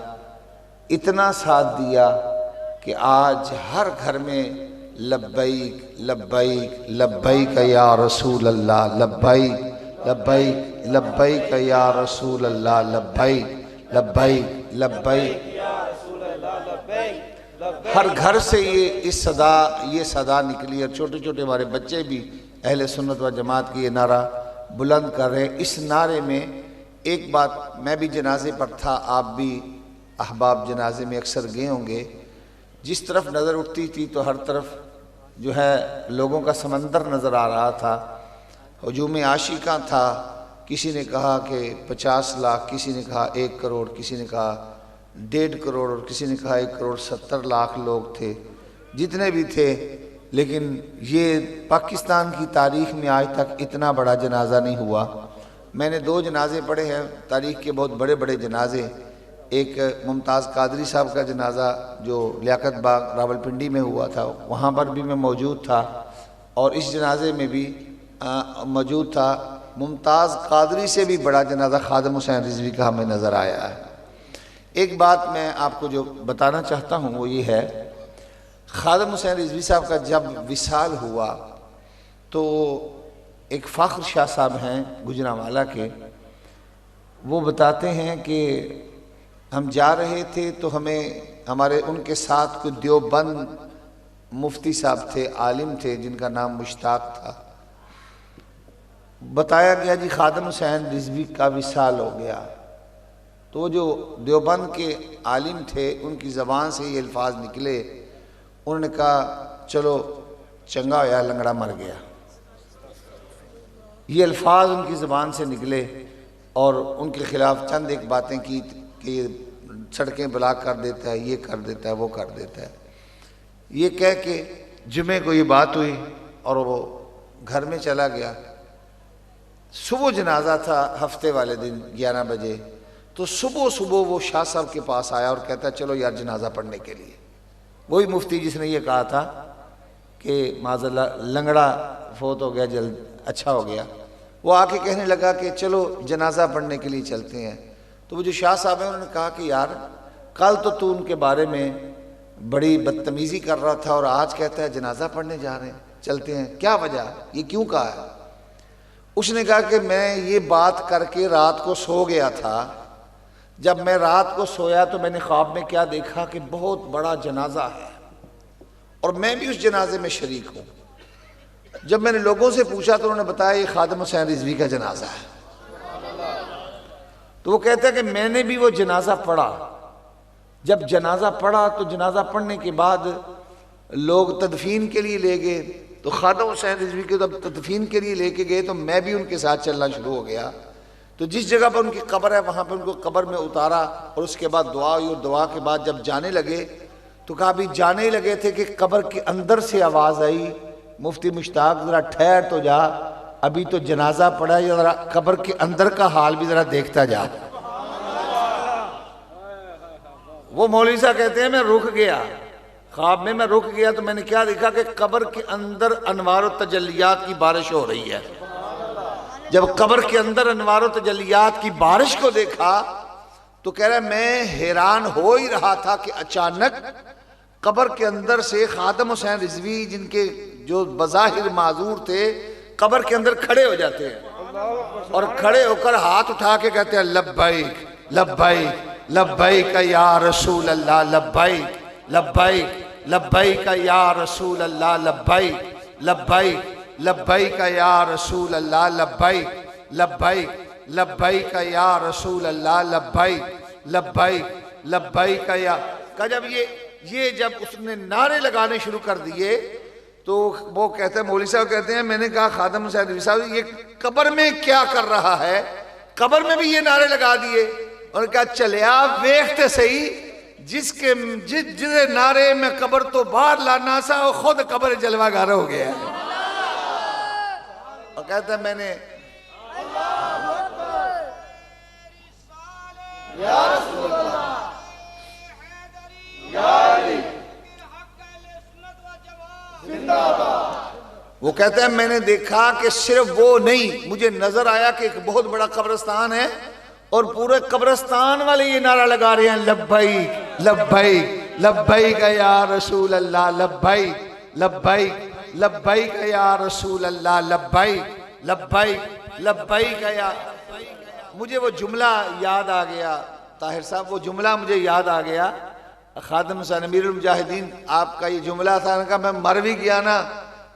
اتنا ساتھ دیا کہ آج ہر گھر میں لبیک لبیک لبیک یا رسول اللہ، لبیک لبیک لبیک یا رسول اللہ، لبیک لبیک لبیک، ہر گھر سے یہ صدا نکلی، اور چھوٹے چھوٹے ہمارے بچے بھی اہل سنت و جماعت کی یہ نعرہ بلند کر رہے ہیں۔ اس نعرے میں ایک بات، میں بھی جنازے پر تھا، آپ بھی احباب جنازے میں اکثر گئے ہوں گے، جس طرف نظر اٹھتی تھی تو ہر طرف جو ہے لوگوں کا سمندر نظر آ رہا تھا، ہجوم عاشقاں تھا، کسی نے کہا کہ 50 لاکھ، کسی نے کہا 1 کروڑ، کسی نے کہا 1.5 کروڑ، اور کسی نے کہا 1 کروڑ 70 لاکھ لوگ تھے، جتنے بھی تھے۔ لیکن یہ پاکستان کی تاریخ میں آج تک اتنا بڑا جنازہ نہیں ہوا۔ میں نے 2 جنازے پڑھے ہیں تاریخ کے، بہت بڑے بڑے جنازے، ایک ممتاز قادری صاحب کا جنازہ جو لیاقت باغ راولپنڈی میں ہوا تھا، وہاں پر بھی میں موجود تھا، اور اس جنازے میں بھی موجود تھا۔ ممتاز قادری سے بھی بڑا جنازہ خادم حسین رضوی کا ہمیں نظر آیا ہے۔ ایک بات میں آپ کو جو بتانا چاہتا ہوں وہ یہ ہے، خادم حسین رضوی صاحب کا جب وصال ہوا تو ایک فاخر شاہ صاحب ہیں گجرانوالہ کے، وہ بتاتے ہیں کہ ہم جا رہے تھے تو ہمارے ان کے ساتھ کوئی دیوبند مفتی صاحب تھے، عالم تھے جن کا نام مشتاق تھا۔ بتایا گیا جی خادم حسین رضوی کا وصال ہو گیا، تو جو دیوبند کے عالم تھے ان کی زبان سے یہ الفاظ نکلے، انہوں نے کہا چلو چنگا ہویا لنگڑا مر گیا۔ یہ الفاظ ان کی زبان سے نکلے، اور ان کے خلاف چند ایک باتیں کی کہ یہ سڑکیں بلاک کر دیتا ہے، یہ کر دیتا ہے، وہ کر دیتا ہے۔ یہ کہہ کے جمعے کو یہ بات ہوئی اور وہ گھر میں چلا گیا۔ صبح جنازہ تھا ہفتے والے دن 11 بجے، تو صبح وہ شاہ صاحب کے پاس آیا اور کہتا ہے چلو یار جنازہ پڑھنے کے لیے۔ وہی مفتی جس نے یہ کہا تھا کہ معاذ اللہ لنگڑا فوت ہو گیا، جلد اچھا ہو گیا، وہ آ کے کہنے لگا کہ چلو جنازہ پڑھنے کے لیے چلتے ہیں۔ تو وہ جو شاہ صاحب ہیں انہوں نے کہا کہ یار کل تو ان کے بارے میں بڑی بدتمیزی کر رہا تھا، اور آج کہتا ہے جنازہ پڑھنے جا رہے ہیں، چلتے ہیں، کیا وجہ، یہ کیوں کہا ہے؟ اس نے کہا کہ میں یہ بات کر کے رات کو سو گیا تھا، جب میں رات کو سویا تو میں نے خواب میں کیا دیکھا کہ بہت بڑا جنازہ ہے، اور میں بھی اس جنازے میں شریک ہوں۔ جب میں نے لوگوں سے پوچھا تو انہوں نے بتایا یہ خادم حسین رضوی کا جنازہ ہے۔ تو وہ کہتا ہے کہ میں نے بھی وہ جنازہ پڑھا. جب جنازہ پڑھا تو جنازہ پڑھنے کے بعد لوگ تدفین کے لیے لے گئے. تو خادم حسین رضوی کے جب تدفین کے لیے لے کے گئے تو میں بھی ان کے ساتھ چلنا شروع ہو گیا. تو جس جگہ پر ان کی قبر ہے وہاں پہ ان کو قبر میں اتارا اور اس کے بعد دعا ہوئی, اور دعا کے بعد جب جانے لگے تو کہا ابھی جانے ہی لگے تھے کہ قبر کے اندر سے آواز آئی, مفتی مشتاق ذرا ٹھہر تو جا, ابھی تو جنازہ پڑا ہے, ذرا قبر کے اندر کا حال بھی ذرا دیکھتا جا. وہ مولوی صاحب کہتے ہیں میں رک گیا, خواب میں رک گیا تو میں نے کیا دیکھا کہ قبر کے اندر انوار و تجلیات کی بارش ہو رہی ہے. جب قبر کے اندر انوار و تجلیات کی بارش کو دیکھا تو کہہ رہا ہے میں حیران ہو ہی رہا تھا کہ اچانک قبر کے اندر سے خادم حسین رضوی جن کے جو بظاہر معذور تھے قبر کے اندر کھڑے ہو جاتے ہیں اور کھڑے ہو کر ہاتھ اٹھا کے کہتے ہیں لبیک لبیک لبیک یا رسول اللہ, لبیک لبیک لبیک یا رسول اللہ, لبیک لبیک لبیک یا رسول اللہ, لبیک لبیک لبیک یا رسول اللہ, لبیک لبیک لبیک یا. کہ جب یہ جب اس نے نعرے لگانے شروع کر دیے تو وہ کہتے ہیں, مولوی صاحب کہتے ہیں میں نے کہا خادم حسین رضوی صاحب یہ قبر میں کیا کر رہا ہے, قبر میں بھی یہ نعرے لگا دیے. اور کہا چلیا ویکھتے صحیح جس نعرے میں قبر تو باہر لانا سا وہ خود قبر جلوہ گار ہو گیا ہے. اور کہتا ہے میں نے یا رسول اللہ یا علی زندہ باد. وہ کہتا ہے میں نے دیکھا کہ صرف وہ نہیں, مجھے نظر آیا کہ ایک بہت بڑا قبرستان ہے اور پورے قبرستان والے یہ نعرہ لگا رہے ہیں لبیک لبیک لبیک یا رسول اللہ, لبیک لبیک لبیک یا رسول اللہ, لبیک لبیک لبیک یا. مجھے وہ جملہ یاد آ گیا طاہر صاحب, وہ جملہ مجھے یاد آ گیا. خادم حسین امیر المجاہدین آپ کا یہ جملہ تھا کہ میں مر بھی گیا نا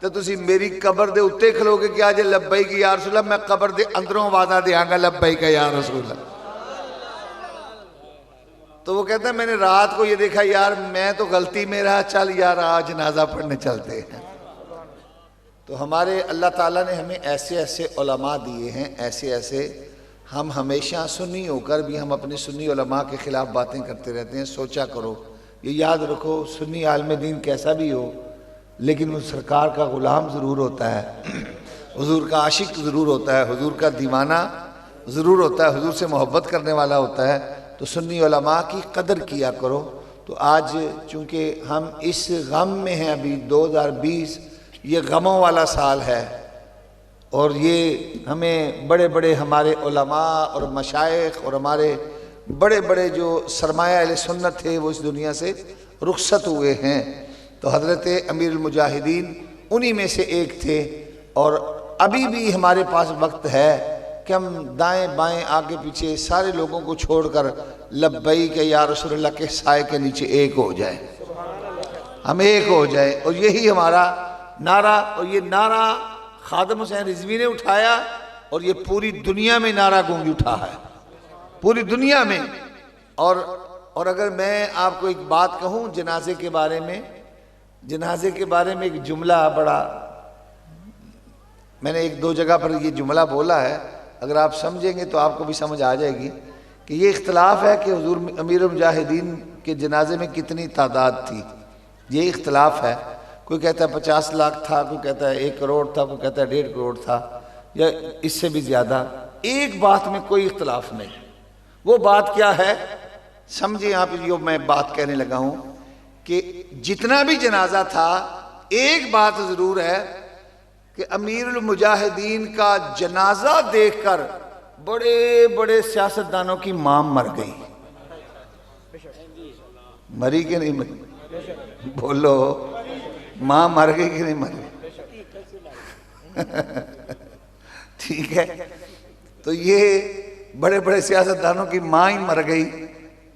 تو تسی میری قبر دے اتے کھلو گے کہ آج لبیک یا رسول اللہ, میں قبر دے اندروں وعدہ دیاں گا لبیک یا رسول اللہ. تو وہ کہتا ہے میں نے رات کو یہ دیکھا یار میں تو غلطی میں رہا, چل یار آج جنازہ پڑھنے چلتے ہیں. تو ہمارے اللہ تعالیٰ نے ہمیں ایسے ایسے علماء دیے ہیں, ایسے ایسے. ہم ہمیشہ سنی ہو کر بھی ہم اپنے سنی علماء کے خلاف باتیں کرتے رہتے ہیں. سوچا کرو, یہ یاد رکھو سنی عالم دین کیسا بھی ہو لیکن وہ سرکار کا غلام ضرور ہوتا ہے, حضور کا عاشق ضرور ہوتا ہے, حضور کا دیوانہ ضرور ہوتا ہے, حضور سے محبت کرنے والا ہوتا ہے. تو سنی علماء کی قدر کیا کرو. تو آج چونکہ ہم اس غم میں ہیں, ابھی 2020 یہ غموں والا سال ہے اور یہ ہمیں بڑے بڑے ہمارے علماء اور مشائخ اور ہمارے بڑے بڑے جو سرمایہ اہل سنت تھے وہ اس دنیا سے رخصت ہوئے ہیں. تو حضرت امیر المجاہدین انہی میں سے ایک تھے اور ابھی بھی ہمارے پاس وقت ہے کہ ہم دائیں بائیں آگے پیچھے سارے لوگوں کو چھوڑ کر لبیک یا رسول اللہ کے سائے کے نیچے ایک ہو جائیں, ہم ایک ہو جائیں. اور یہی ہمارا نعرہ, اور یہ نعرہ خادم حسین رضوی نے اٹھایا اور یہ پوری دنیا میں نعرہ گونج اٹھا ہے, پوری دنیا میں. اور اگر میں آپ کو ایک بات کہوں جنازے کے بارے میں, جنازے کے بارے میں ایک جملہ بڑا, میں نے ایک دو جگہ پر یہ جملہ بولا ہے, اگر آپ سمجھیں گے تو آپ کو بھی سمجھ آ جائے گی کہ یہ اختلاف ہے کہ حضور امیر المجاہدین کے جنازے میں کتنی تعداد تھی. یہ اختلاف ہے, کوئی کہتا ہے 50 لاکھ تھا, کوئی کہتا ہے 1 کروڑ تھا, کوئی کہتا ہے 1.5 کروڑ تھا یا اس سے بھی زیادہ. ایک بات میں کوئی اختلاف نہیں. وہ بات کیا ہے سمجھیں آپ, جو میں بات کہنے لگا ہوں کہ جتنا بھی جنازہ تھا ایک بات ضرور ہے کہ امیر المجاہدین کا جنازہ دیکھ کر بڑے بڑے سیاستدانوں کی ماں مر گئی. مری کہ نہیں مری؟ بولو, ماں مر گئی کہ نہیں مر گئی؟ ٹھیک ہے, تو یہ بڑے بڑے سیاستدانوں کی ماں ہی مر گئی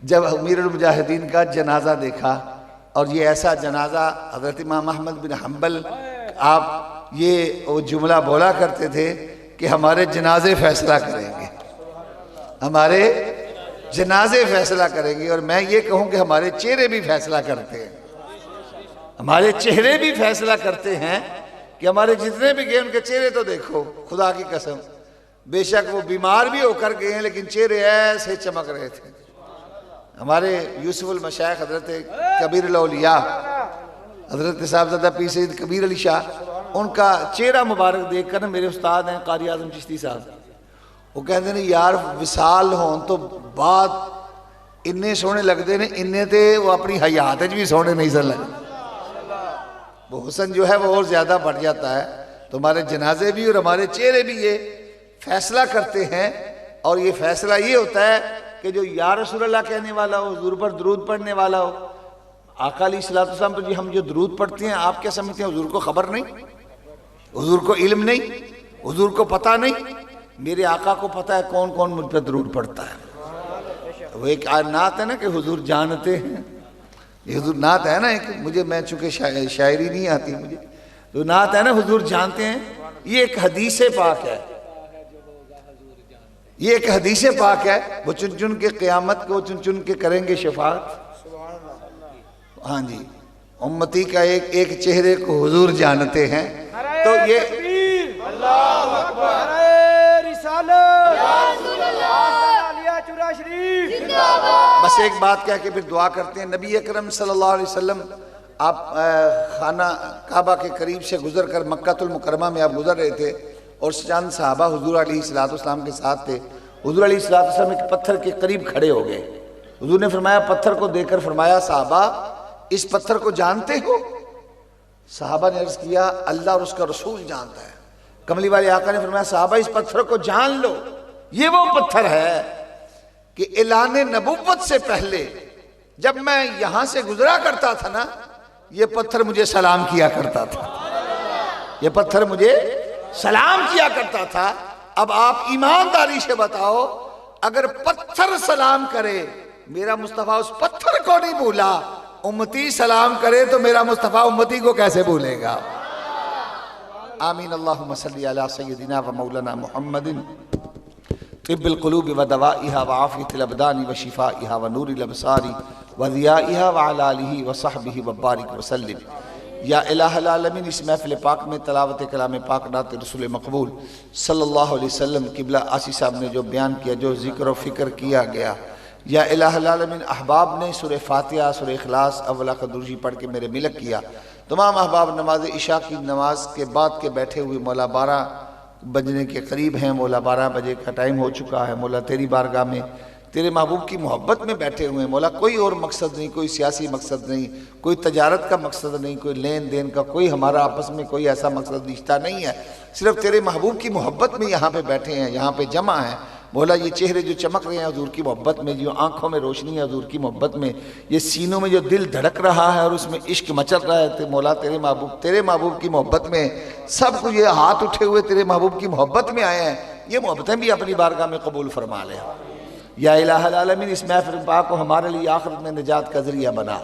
جب امیر المجاہدین کا جنازہ دیکھا. اور یہ ایسا جنازہ, حضرت امام احمد بن حنبل آپ یہ وہ جملہ بولا کرتے تھے کہ ہمارے جنازے فیصلہ کریں گے. ہمارے جنازے فیصلہ کریں گے، اور میں یہ کہوں کہ ہمارے چہرے بھی فیصلہ کرتے ہیں، ہمارے چہرے بھی فیصلہ کرتے ہیں کہ ہمارے جتنے بھی گئے ان کے چہرے تو دیکھو، خدا کی قسم بے شک وہ بیمار بھی ہو کر گئے ہیں لیکن چہرے ایسے چمک رہے تھے۔ ہمارے یوسف المشائخ حضرت کبیر الاولیاء حضرت صاحبزادہ پیر سید کبیر علی شاہ، ان کا چہرہ مبارک دیکھ کر میرے استاد ہیں قاری اعظم چشتی صاحب، وہ کہتے ہیں یار وصال ہون تو بعد انہیں سونے لگتے ہیں، انہیں تے وہ اپنی حیات بھی سونے نہیں سن لگتے، وہ حسن جو ہے وہ اور زیادہ بڑھ جاتا ہے۔ تو ہمارے جنازے بھی اور ہمارے چہرے بھی یہ فیصلہ کرتے ہیں، اور یہ فیصلہ یہ ہوتا ہے کہ جو یا رسول اللہ کہنے والا ہو، حضور پر درود پڑھنے والا ہو، آقا علیہ السلام پر ہم جو درود پڑھتے ہیں آپ کیا سمجھتے ہیں حضور کو خبر نہیں، حضور کو علم نہیں، حضور کو پتہ نہیں؟ میرے آقا کو پتہ ہے کون کون مجھ پر درود پڑھتا ہے۔ وہ ایک نعت ہے نا کہ حضور جانتے ہیں، یہ حضور نعت ہے نا ایک، مجھے میں چونکہ شاعری نہیں آتی مجھے، تو نعت ہے نا حضور جانتے ہیں، یہ ایک حدیث پاک ہے، یہ ایک حدیث پاک ہے، وہ چن چن کے قیامت کو چن چن کے کریں گے شفاعت۔ ہاں جی، امتی کا ایک چہرے کو حضور جانتے ہیں۔ تو یہ بس ایک بات کہہ کے پھر دعا کرتے ہیں۔ نبی اکرم صلی اللہ علیہ وسلم آپ خانہ کعبہ کے قریب سے گزر کر مکہ المکرمہ میں آپ گزر رہے تھے، اور چند صحابہ حضور علیہ السلام کے ساتھ تھے۔ حضور علیہ السلام ایک پتھر کے قریب کھڑے ہو گئے، حضور نے فرمایا پتھر کو دیکھ کر فرمایا صحابہ اس پتھر کو جانتے ہو؟ صحابہ نے عرض کیا اللہ اور اس کا رسول جانتا ہے۔ کملی والے آقا نے فرمایا صحابہ اس پتھر کو جان لو، یہ وہ پتھر ہے کہ اعلان نبوت سے پہلے جب میں یہاں سے گزرا کرتا تھا نا، یہ پتھر مجھے سلام کیا کرتا تھا، یہ پتھر مجھے سلام کیا کرتا تھا۔ اب آپ ایمانداری سے بتاؤ، اگر پتھر سلام کرے میرا مصطفیٰ اس پتھر کو نہیں بھولا، امتی سلام کرے تو میرا مصطفیٰ امتی کو کیسے بھولے گا؟ آمین۔ اللہم صلی علی سیدنا و مولانا محمد طب القلوب و دوائها و عافیت الابدان و شفائها و نور الابصار و ضیائها و علی آلہ و صحبہ و بارک وسلم۔ یا الہ العالمین، اس محفل پاک میں تلاوت کلام پاک نعت رسول مقبول صلی اللہ علیہ وسلم قبلہ آسی صاحب نے جو بیان کیا، جو ذکر و فکر کیا گیا، یا الہ العالمین احباب نے سورہ فاتحہ، سورہ اخلاص، اول آخر درود پڑھ کے میرے ملک کیا، تمام احباب نماز عشاء کی نماز کے بعد کے بیٹھے ہوئے مولا 12 بجنے کے قریب ہیں، مولا 12 بجے کا ٹائم ہو چکا ہے، مولا تیری بارگاہ میں تیرے محبوب کی محبت میں بیٹھے ہوئے ہیں مولا، کوئی اور مقصد نہیں، کوئی سیاسی مقصد نہیں، کوئی تجارت کا مقصد نہیں، کوئی لین دین کا، کوئی ہمارا آپس میں کوئی ایسا مقصد رشتہ نہیں ہے، صرف تیرے محبوب کی محبت میں یہاں پہ بیٹھے ہیں، یہاں پہ جمع ہیں مولا۔ یہ چہرے جو چمک رہے ہیں حضور کی محبت میں، جو آنکھوں میں روشنی ہے حضور کی محبت میں، یہ سینوں میں جو دل دھڑک رہا ہے اور اس میں عشق مچل رہا ہے مولا تیرے محبوب کی محبت میں، سب کچھ یہ ہاتھ اٹھے ہوئے تیرے محبوب کی محبت میں آئے ہیں، یہ محبتیں بھی اپنی بارگاہ میں قبول فرما لے۔ یا الہ العالمین اس محفل پاک کو ہمارے لیے آخرت میں نجات کا ذریعہ بنا،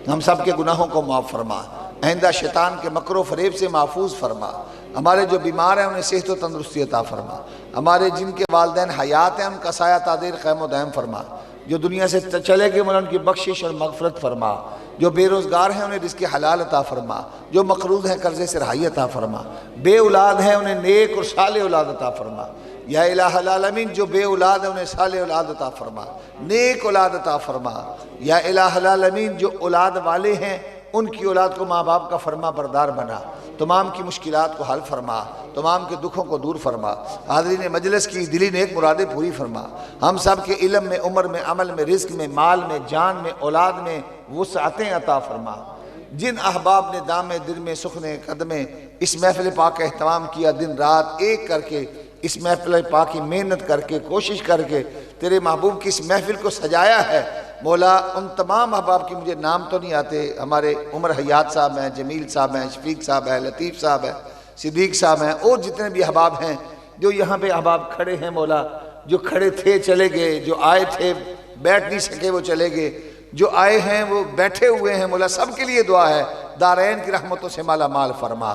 ہم سب کے گناہوں کو معاف فرما، آئندہ شیطان کے مکر و فریب سے محفوظ فرما، ہمارے جو بیمار ہیں انہیں صحت و تندرستی عطا فرما، ہمارے جن کے والدین حیات ہیں ان کا سایہ تادیر قائم و دائم فرما، جو دنیا سے چلے گئے ان کی بخشش اور مغفرت فرما، جو بے روزگار ہیں انہیں رزق حلال عطا فرما، جو مقروض ہیں قرضے سے رہائی عطا فرما، بے اولاد ہیں انہیں نیک اور صالح اولاد عطا فرما، یا الہ العالمین جو بے اولاد ہیں انہیں صالح اولاد عطا فرما، نیک اولاد عطا فرما، یا الہ العالمین جو اولاد والے ہیں ان کی اولاد کو ماں باپ کا فرما بردار بنا، تمام کی مشکلات کو حل فرما، تمام کے دکھوں کو دور فرما، حاضرین مجلس کی دلی نیک مرادیں پوری فرما، ہم سب کے علم میں، عمر میں، عمل میں، رزق میں، مال میں، جان میں، اولاد میں وسعتیں عطا فرما۔ جن احباب نے دامے دل میں سخنے قدمیں اس محفل پاک کا اہتمام کیا، دن رات ایک کر کے اس محفل پاک کی محنت کر کے کوشش کر کے تیرے محبوب کی اس محفل کو سجایا ہے مولا، ان تمام احباب کی مجھے نام تو نہیں آتے، ہمارے عمر حیات صاحب ہیں، جمیل صاحب ہیں، شفیق صاحب ہیں، لطیف صاحب ہیں، صدیق صاحب ہیں، اور جتنے بھی احباب ہیں جو یہاں پہ احباب کھڑے ہیں مولا، جو کھڑے تھے چلے گئے، جو آئے تھے بیٹھ نہیں سکے وہ چلے گئے، جو آئے ہیں وہ بیٹھے ہوئے ہیں مولا، سب کے لیے دعا ہے دارین کی رحمتوں سے مالا مال فرما،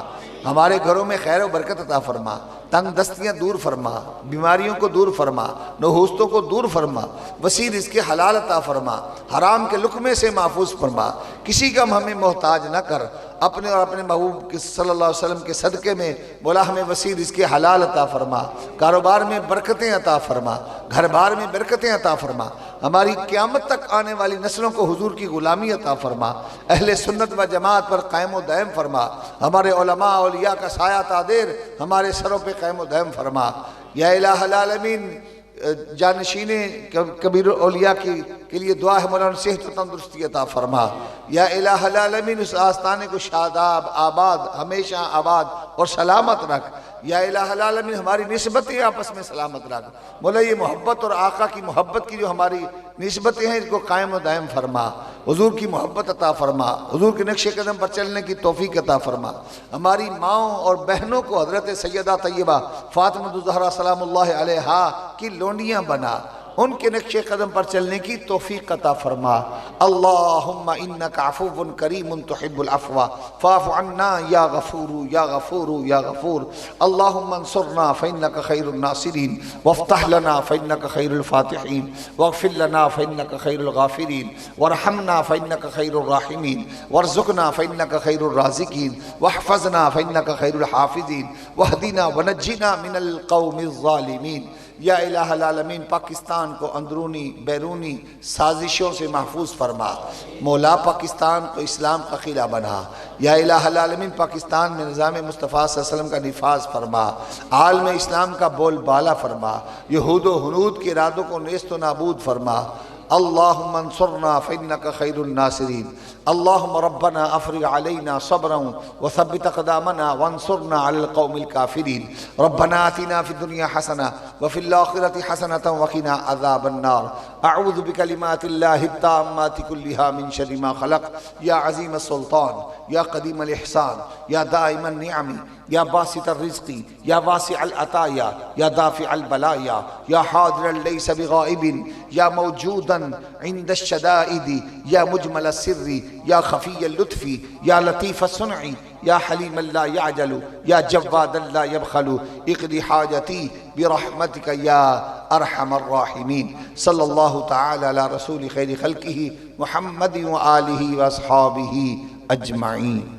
ہمارے گھروں میں خیر و برکت عطا فرما، تنگ دستیاں دور فرما، بیماریوں کو دور فرما، نحوستوں کو دور فرما، وسیع رزق حلال عطا فرما، حرام کے لقمے سے محفوظ فرما، کسی کا ہمیں محتاج نہ کر، اپنے اور اپنے محبوب صلی اللہ علیہ وسلم کے صدقے میں مولا ہمیں وسیع رزق حلال عطا فرما، کاروبار میں برکتیں عطا فرما، گھر بار میں برکتیں عطا فرما، ہماری قیامت تک آنے والی نسلوں کو حضور کی غلامی عطا فرما، اہل سنت و جماعت پر قائم و دائم فرما، ہمارے علماء اولیاء کا سایہ تادیر ہمارے سروں پہ قائم و دائم فرما۔ یا الہ العالمین جانشین کبیر اولیاء کے لیے دعا ہے مولانا صحت و تندرستی عطا فرما۔ یا الہ العالمین اس آستانے کو شاداب آباد ہمیشہ آباد اور سلامت رکھ۔ یا الہ العالمین ہماری نسبتیں آپس میں سلامت رکھ۔ مولا یہ محبت اور آقا کی محبت کی جو ہماری نسبتیں ہیں ان کو قائم و دائم فرما، حضور کی محبت عطا فرما، حضور کے نقش قدم پر چلنے کی توفیق عطا فرما۔ ہماری ماؤں اور بہنوں کو حضرت سیدہ طیبہ فاطمہ الزہرا سلام اللہ علیہا کی لونڈیاں بنا، ان کے نقش قدم پر چلنے کی توفیق عطا فرما۔ اللہم انک عفو کریم تحب العفو فاعف عنا یا غفور یا غفور یا غفور۔ اللہم انصرنا فإنک خیر الناصرین وافتح لنا فإنک خیر الفاتحین واغفر لنا فإنک خیر الغافرین وارحمنا فإنک خیر الراحمین وارزقنا فإنک خیر الرازقین واحفظنا فإنک خیر الحافظین واہدنا ونجنا من القوم الظالمین۔ یا الہ العالمین پاکستان کو اندرونی بیرونی سازشوں سے محفوظ فرما، مولا پاکستان کو اسلام کا قلعہ بنا۔ یا الہ العالمین پاکستان میں نظام مصطفیٰ صلی اللہ علیہ وسلم کا نفاذ فرما، عالم اسلام کا بول بالا فرما، یہود و ہنود کے ارادوں کو نیست و نابود فرما۔ اللہم انصرنا فإنک خیر الناصرین۔ اللہم ربنا افرغ علینا صبرا وثبت اقدامنا وانصرنا علی القوم الکافرین۔ ربنا آتنا فی الدنیا حسنہ وفی الآخرۃ حسنۃ وقنا عذاب النار۔ اعوذ بکلمات اللہ التامات کلہا من شر ما خلق۔ یا عظیم السلطان، یا قدیم الاحسان، یا دائم النعم، یا باسط الرزق، یا واسع العطایا، یا دافع البلایا، یا حاضرا لیس بغائب، یا موجودا عند الشدائد، یا مجمل السر، یا خفی اللطف، یا لطیف الصنع، یا حلیم لا یعجل، یا جواد لا یبخل، اقض حاجتی برحمتک یا ارحم الراحمین۔ صلی اللہ تعالی علی رسول خیر خلقہ محمد و آلہ و اصحابہ اجمعین۔